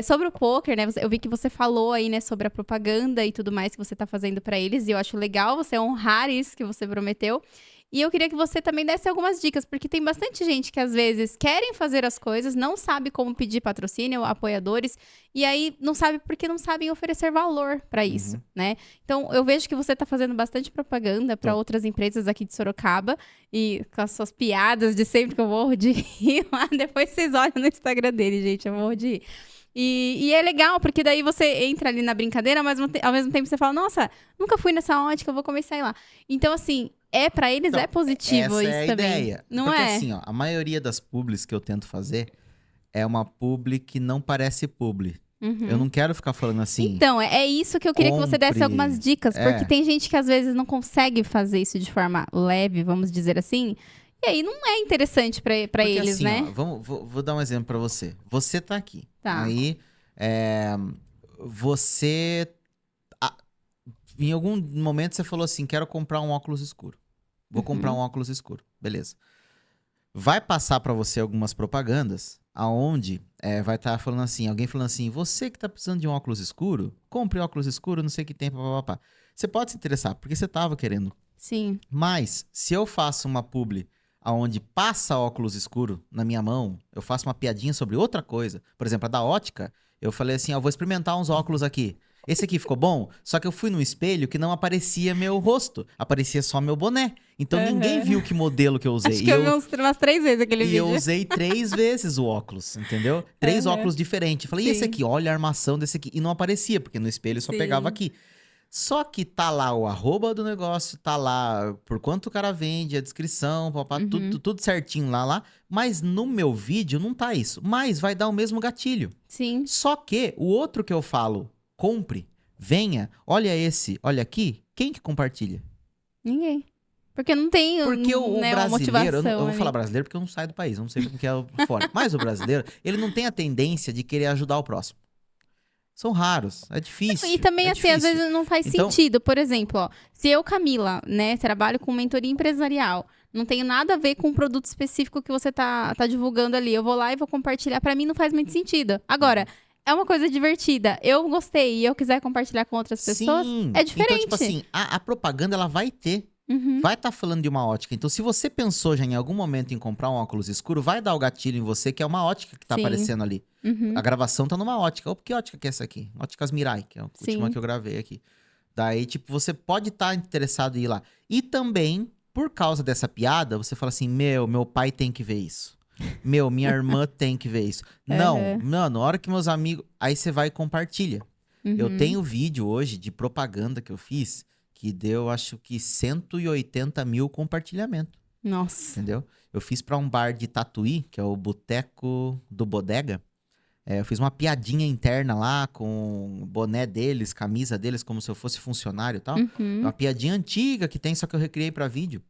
Sobre o poker, né? Eu vi que você falou aí, né, sobre a propaganda e tudo mais que você tá fazendo pra eles. E eu acho legal você honrar isso que você prometeu. E eu queria que você também desse algumas dicas, porque tem bastante gente que às vezes querem fazer as coisas, não sabe como pedir patrocínio, apoiadores, e aí não sabe porque não sabem oferecer valor pra isso, né? Então, eu vejo que você tá fazendo bastante propaganda pra outras empresas aqui de Sorocaba, e com as suas piadas de sempre que eu morro de rir lá, depois vocês olham no Instagram dele, gente, eu morro de rir. E é legal, porque daí você entra ali na brincadeira, mas ao mesmo tempo você fala, nossa, nunca fui nessa ótica, eu vou começar a ir lá. Então, assim, pra eles Então, é positivo essa isso é a também. ideia. Não Porque é? assim, ó, a maioria das publis que eu tento fazer é uma publi que não parece publi. Eu não quero ficar falando assim. Então, é isso que eu queria que você desse compre. algumas dicas, porque tem gente que às vezes não consegue fazer isso de forma leve, vamos dizer assim, e aí não é interessante pra Porque eles, assim, né? ó, vou dar um exemplo pra você. Você tá aqui. Tá. Aí, você... em algum momento você falou assim, quero comprar um óculos escuro. Vou comprar um óculos escuro. Beleza. Vai passar pra você algumas propagandas aonde vai estar falando assim, alguém falando assim, você que tá precisando de um óculos escuro, compre óculos escuro, não sei o que tem, papapá. Você pode se interessar, porque você tava querendo. Sim. Mas, se eu faço uma publi aonde passa óculos escuro na minha mão, eu faço uma piadinha sobre outra coisa. Por exemplo, a da ótica, eu falei assim, ó, vou experimentar uns óculos aqui. Esse aqui ficou bom, só que eu fui num espelho que não aparecia meu rosto, aparecia só meu boné. Então ninguém viu que modelo que eu usei. Acho que eu vi umas 3 vezes aquele E vídeo. eu usei 3 vezes o óculos, entendeu? 3 óculos diferentes. Falei, e esse Sim. aqui? Olha a armação desse aqui. E não aparecia, porque no espelho só Sim. pegava aqui. Só que tá lá o arroba do negócio, tá lá por quanto o cara vende, a descrição, papá, tudo certinho lá. Mas no meu vídeo não tá isso. Mas vai dar o mesmo gatilho. Sim. Só que o outro que eu falo, compre, venha, olha esse, olha aqui, quem que compartilha? Ninguém. Porque não tem Porque o né, uma brasileiro, motivação eu vou ali. falar brasileiro porque eu não saio do país, eu não sei como que é fora. Mas o brasileiro, ele não tem a tendência de querer ajudar o próximo. São raros, é difícil. E também, é assim, às difícil. vezes não faz Então- sentido. Por exemplo, ó, se eu, Camila, né, trabalho com mentoria empresarial, não tenho nada a ver com o produto específico que você tá divulgando ali. Eu vou lá e vou compartilhar. Pra mim não faz muito sentido. Agora, é uma coisa divertida. Eu gostei e eu quiser compartilhar com outras pessoas, Sim. é diferente. Então, tipo assim, a propaganda ela vai ter. Uhum. Vai estar falando de uma ótica. Então, se você pensou já em algum momento em comprar um óculos escuro, vai dar o gatilho em você, que é uma ótica que tá Sim. aparecendo ali. Uhum. A gravação tá numa ótica. Ou que ótica que é essa aqui? Óticas Mirai, que é a última Sim. que eu gravei aqui. Daí, tipo, você pode estar interessado em ir lá. E também, por causa dessa piada, você fala assim, meu pai tem que ver isso. Minha irmã tem que ver isso. Não, mano, na hora que meus amigos... Aí você vai e compartilha. Eu Uhum. tenho vídeo hoje de propaganda que eu fiz, que deu, acho que 180 mil compartilhamentos, Nossa. entendeu? Eu fiz pra um bar de Tatuí, que é o Boteco do Bodega. Eu fiz uma piadinha interna lá com o boné deles, camisa deles, como se eu fosse funcionário e tal. Uhum. Uma piadinha antiga que tem, só que eu recriei pra vídeo.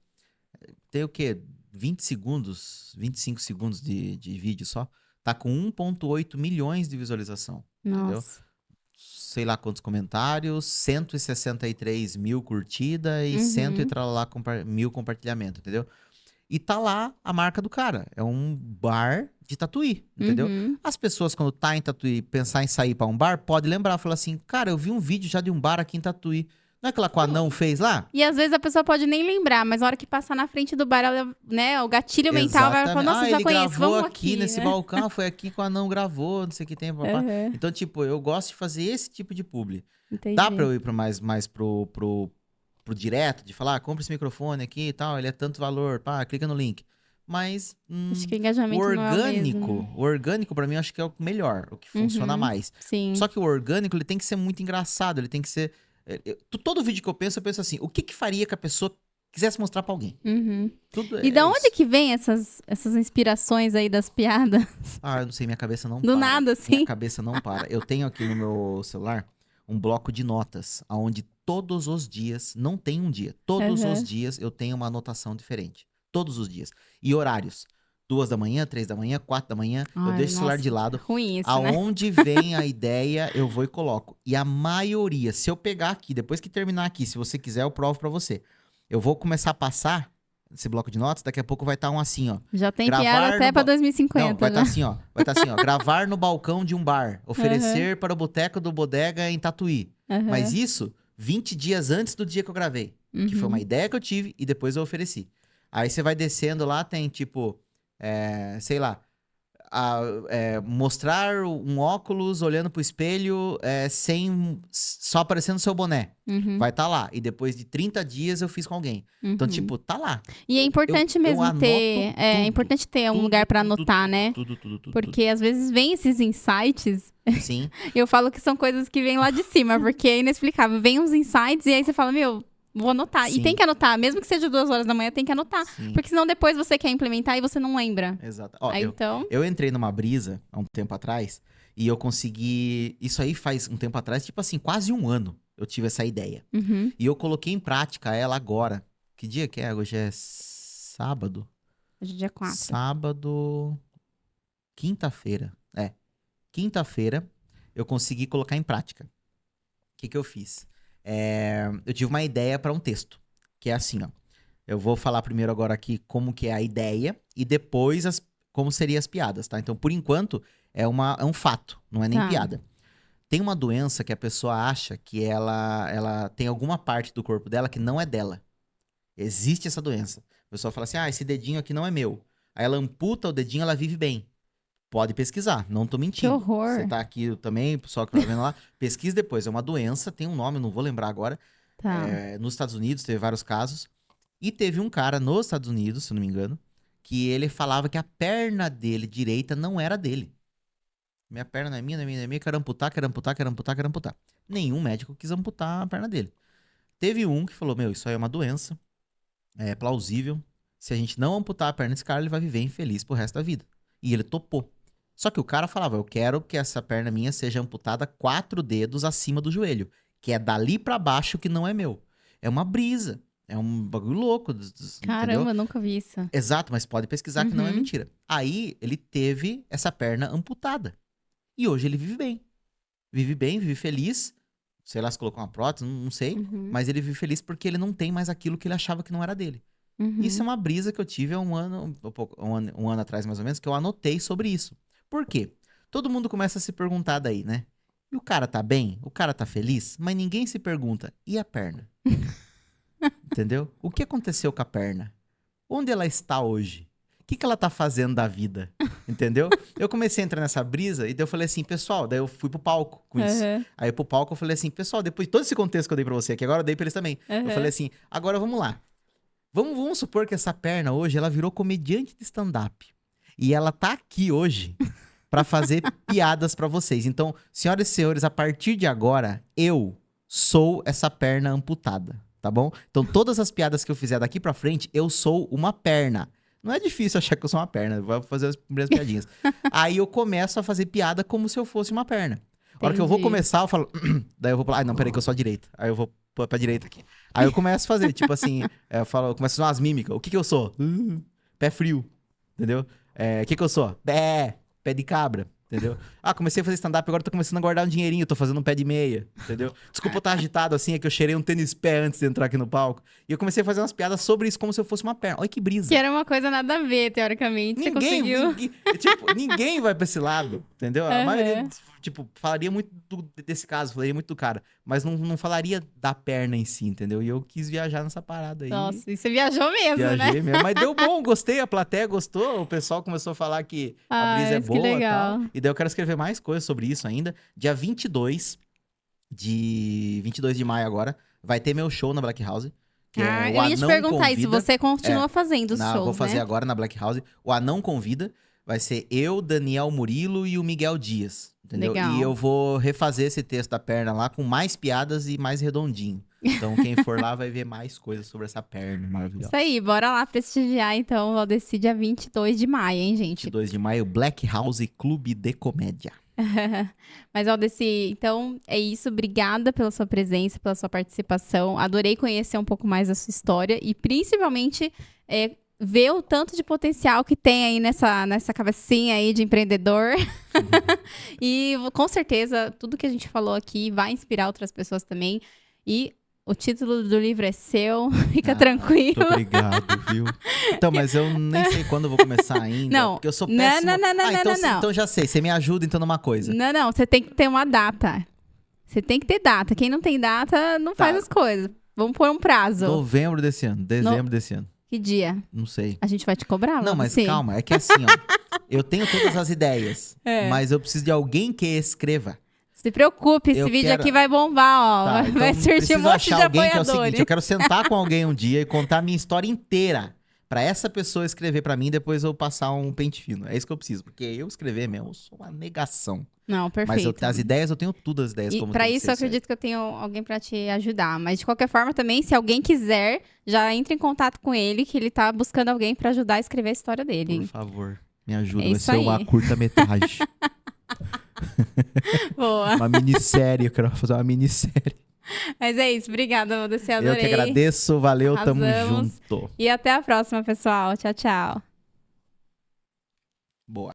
Tem o quê? 20 segundos, 25 segundos de vídeo só. Tá com 1,8 milhões de visualização. Nossa. Sei lá quantos comentários, 163 mil curtidas e 100 e tralá mil compartilhamentos, entendeu? E tá lá a marca do cara. É um bar de Tatuí, entendeu? Uhum. As pessoas, quando tá em Tatuí, pensar em sair pra um bar, pode lembrar, falar assim, cara, eu vi um vídeo já de um bar aqui em Tatuí. Não é aquela que o Anão fez lá? E às vezes a pessoa pode nem lembrar, mas na hora que passar na frente do bar, ela, né, o gatilho mental vai falar, nossa, já ele conheço, gravou vamos aqui nesse né? balcão, foi aqui que o Anão gravou, não sei o que tem, papá. Uhum. Então, tipo, eu gosto de fazer esse tipo de publi. Entendi. Dá pra eu ir mais pro direto, de falar, compra esse microfone aqui e tal, ele é tanto valor, pá, clica no link. Mas Acho que o o engajamento não é o orgânico, mesmo. o orgânico pra mim eu acho que é o melhor, o que funciona mais. Sim. Só que o orgânico, ele tem que ser muito engraçado, ele tem que ser... Todo vídeo que eu penso assim, o que faria que a pessoa quisesse mostrar pra alguém. Uhum. Tudo E da onde isso. que vem essas inspirações aí das piadas? Ah, eu não sei, minha cabeça não Do para. nada, assim? Minha cabeça não para. Eu tenho aqui no meu celular um bloco de notas, onde todos os dias, não tem um dia, todos Aham. os dias eu tenho uma anotação diferente. Todos os dias. E horários. 2 da manhã, 3 da manhã, 4 da manhã. Eu Ai, deixo o celular nossa, de lado. ruim isso, né? Aonde vem a ideia, eu vou e coloco. E a maioria, se eu pegar aqui, depois que terminar aqui, se você quiser, eu provo pra você. Eu vou começar a passar esse bloco de notas, daqui a pouco vai estar um assim, ó. Já tem Gravar piada até no pra ba- 2050, Não, vai né? estar assim, ó. Vai estar assim, ó. Gravar no balcão de um bar. Oferecer para o boteco do Bodega em Tatuí. Aham. Mas isso, 20 dias antes do dia que eu gravei. Que foi uma ideia que eu tive e depois eu ofereci. Aí você vai descendo lá, tem tipo, sei lá, mostrar um óculos olhando pro espelho só aparecendo seu boné. Uhum. Vai estar lá. E depois de 30 dias eu fiz com alguém. Então, Uhum. tipo, tá lá. E é importante eu mesmo anoto ter. É tudo, importante ter um tudo, lugar pra tudo, anotar, né? Tudo. Porque às vezes vem esses insights. Sim. Eu falo que são coisas que vêm lá de cima, porque é inexplicável. Vem uns insights e aí você fala, meu, vou anotar. E Sim. tem que anotar, mesmo que seja 2 horas da manhã, tem que anotar. Sim. Porque senão depois você quer implementar e você não lembra. Exato. Ó, Aí então. eu entrei numa brisa há um tempo atrás e eu consegui. Isso aí faz um tempo atrás, tipo assim, quase um ano eu tive essa ideia. Uhum. E eu coloquei em prática ela agora. Que dia que é? Hoje é sábado? Hoje é dia 4. Sábado. Quinta-feira. Quinta-feira eu consegui colocar em prática. O que eu fiz? Eu tive uma ideia para um texto. Que é assim, ó. Eu vou falar primeiro agora aqui como que é a ideia e depois como seriam as piadas, tá? Então, por enquanto, é um fato, não é nem Tá. piada. Tem uma doença que a pessoa acha que ela tem alguma parte do corpo dela que não é dela. Existe essa doença. A pessoa fala assim, esse dedinho aqui não é meu. Aí ela amputa o dedinho, ela vive bem. Pode pesquisar, não tô mentindo. Que horror. Você tá aqui também, o pessoal que tá vendo lá, pesquise depois. É uma doença, tem um nome, não vou lembrar agora. Tá. Nos Estados Unidos teve vários casos. E teve um cara nos Estados Unidos, se eu não me engano, que ele falava que a perna dele direita não era dele. Minha perna não é minha, não é minha, não é minha, quero amputar. Nenhum médico quis amputar a perna dele. Teve um que falou, isso aí é uma doença, é plausível. Se a gente não amputar a perna desse cara, ele vai viver infeliz pro resto da vida. E ele topou. Só que o cara falava, eu quero que essa perna minha seja amputada 4 dedos acima do joelho, que é dali pra baixo que não é meu. É uma brisa. É um bagulho louco. Caramba, entendeu? eu nunca vi isso. Exato, mas pode pesquisar que não é Uhum. mentira. Aí ele teve essa perna amputada. E hoje ele vive bem. Vive bem, vive feliz. Sei lá se colocou uma prótese, não sei. Uhum. Mas ele vive feliz porque ele não tem mais aquilo que ele achava que não era dele. Uhum. Isso é uma brisa que eu tive há um ano atrás, mais ou menos, que eu anotei sobre isso. Por quê? Todo mundo começa a se perguntar daí, né? E o cara tá bem? O cara tá feliz? Mas ninguém se pergunta, e a perna? Entendeu? O que aconteceu com a perna? Onde ela está hoje? O que ela tá fazendo da vida? Entendeu? Eu comecei a entrar nessa brisa e daí eu falei assim, pessoal, daí eu fui pro palco com isso. Uhum. Aí pro palco eu falei assim, pessoal, depois de todo esse contexto que eu dei pra você aqui, agora eu dei pra eles também. Uhum. Eu falei assim, agora vamos lá. Vamos supor que essa perna hoje, ela virou comediante de stand-up. E ela tá aqui hoje pra fazer piadas pra vocês. Então, senhoras e senhores, a partir de agora, eu sou essa perna amputada, tá bom? Então, todas as piadas que eu fizer daqui pra frente, eu sou uma perna. Não é difícil achar que eu sou uma perna, vou fazer as primeiras piadinhas. Aí eu começo a fazer piada como se eu fosse uma perna. A hora que eu vou Entendi. começar, eu falo... Daí eu vou falar, não, peraí que eu sou a direita. Aí eu vou pra direita aqui. Aí eu começo a fazer, tipo assim, eu começo a fazer umas mímicas. O que eu sou? Pé frio, entendeu? O que eu sou? Pé de cabra, entendeu? Comecei a fazer stand-up, agora tô começando a guardar um dinheirinho, tô fazendo um pé de meia, entendeu? Desculpa eu estar agitado assim, é que eu cheirei um tênis pé antes de entrar aqui no palco. E eu comecei a fazer umas piadas sobre isso, como se eu fosse uma perna. Olha que brisa. Que era uma coisa nada a ver, teoricamente. Você conseguiu. Ninguém vai pra esse lado, entendeu? A Uhum. maioria, falaria muito desse caso, falaria muito do cara, mas não falaria da perna em si, entendeu? E eu quis viajar nessa parada aí. Nossa, e você viajou mesmo, Viajei né? mesmo, mas deu bom, gostei, a plateia gostou, o pessoal começou a falar que a brisa é mas que boa e legal. tal. E daí eu quero escrever mais coisas sobre isso ainda. Dia 22 de maio agora, vai ter meu show na Black House. Que é o eu ia te Anão perguntar isso, Convida. você continua fazendo os shows, Vou fazer né? agora na Black House. O Anão Convida. Vai ser eu, Daniel Murilo e o Miguel Dias. Entendeu? Legal. E eu vou refazer esse texto da perna lá com mais piadas e mais redondinho. Então, quem for lá vai ver mais coisas sobre essa perna maravilhosa. Isso aí, bora lá prestigiar, então, o Valdeci dia 22 de maio, hein, gente? 22 de maio, Black House Clube de Comédia. Mas, Valdeci, então, é isso. Obrigada pela sua presença, pela sua participação. Adorei conhecer um pouco mais da sua história e, principalmente, ver o tanto de potencial que tem aí nessa cabecinha aí de empreendedor. E, com certeza, tudo que a gente falou aqui vai inspirar outras pessoas também. E o título do livro é seu. Fica tranquilo. Muito obrigado, viu? Então, mas eu nem sei quando eu vou começar ainda. Não. Porque eu sou péssimo. Não. Então já sei, você me ajuda então numa coisa. Não, você tem que ter uma data. Você tem que ter data. Quem não tem data, não faz as coisas. Vamos pôr um prazo. Novembro desse ano, dezembro desse ano. Que dia? Não sei. A gente vai te cobrar? Não, mas sim. calma, é que assim, ó. Eu tenho todas as ideias, mas eu preciso de alguém que escreva. Se preocupe, esse vídeo aqui vai bombar, ó. Tá, então vai surgir um monte de alguém que é o apoiadores. seguinte, eu quero sentar com alguém um dia e contar a minha história inteira. Pra essa pessoa escrever pra mim, depois eu passar um pente fino. É isso que eu preciso, porque eu escrever mesmo, eu sou uma negação. Não, perfeito. Mas as ideias, eu tenho todas as ideias. E como pra tem que isso ser eu acredito que eu tenho alguém pra te ajudar. Mas de qualquer forma também, se alguém quiser, já entre em contato com ele, que ele tá buscando alguém pra ajudar a escrever a história dele. Por favor, me ajuda. É Vai isso ser aí. uma curta-metragem. Boa. Uma minissérie, eu quero fazer uma minissérie. Mas é isso, obrigada, Valdeci, adorei. Eu que agradeço, valeu, tamo Arrasamos. junto. E até a próxima, pessoal. Tchau, tchau. Boa.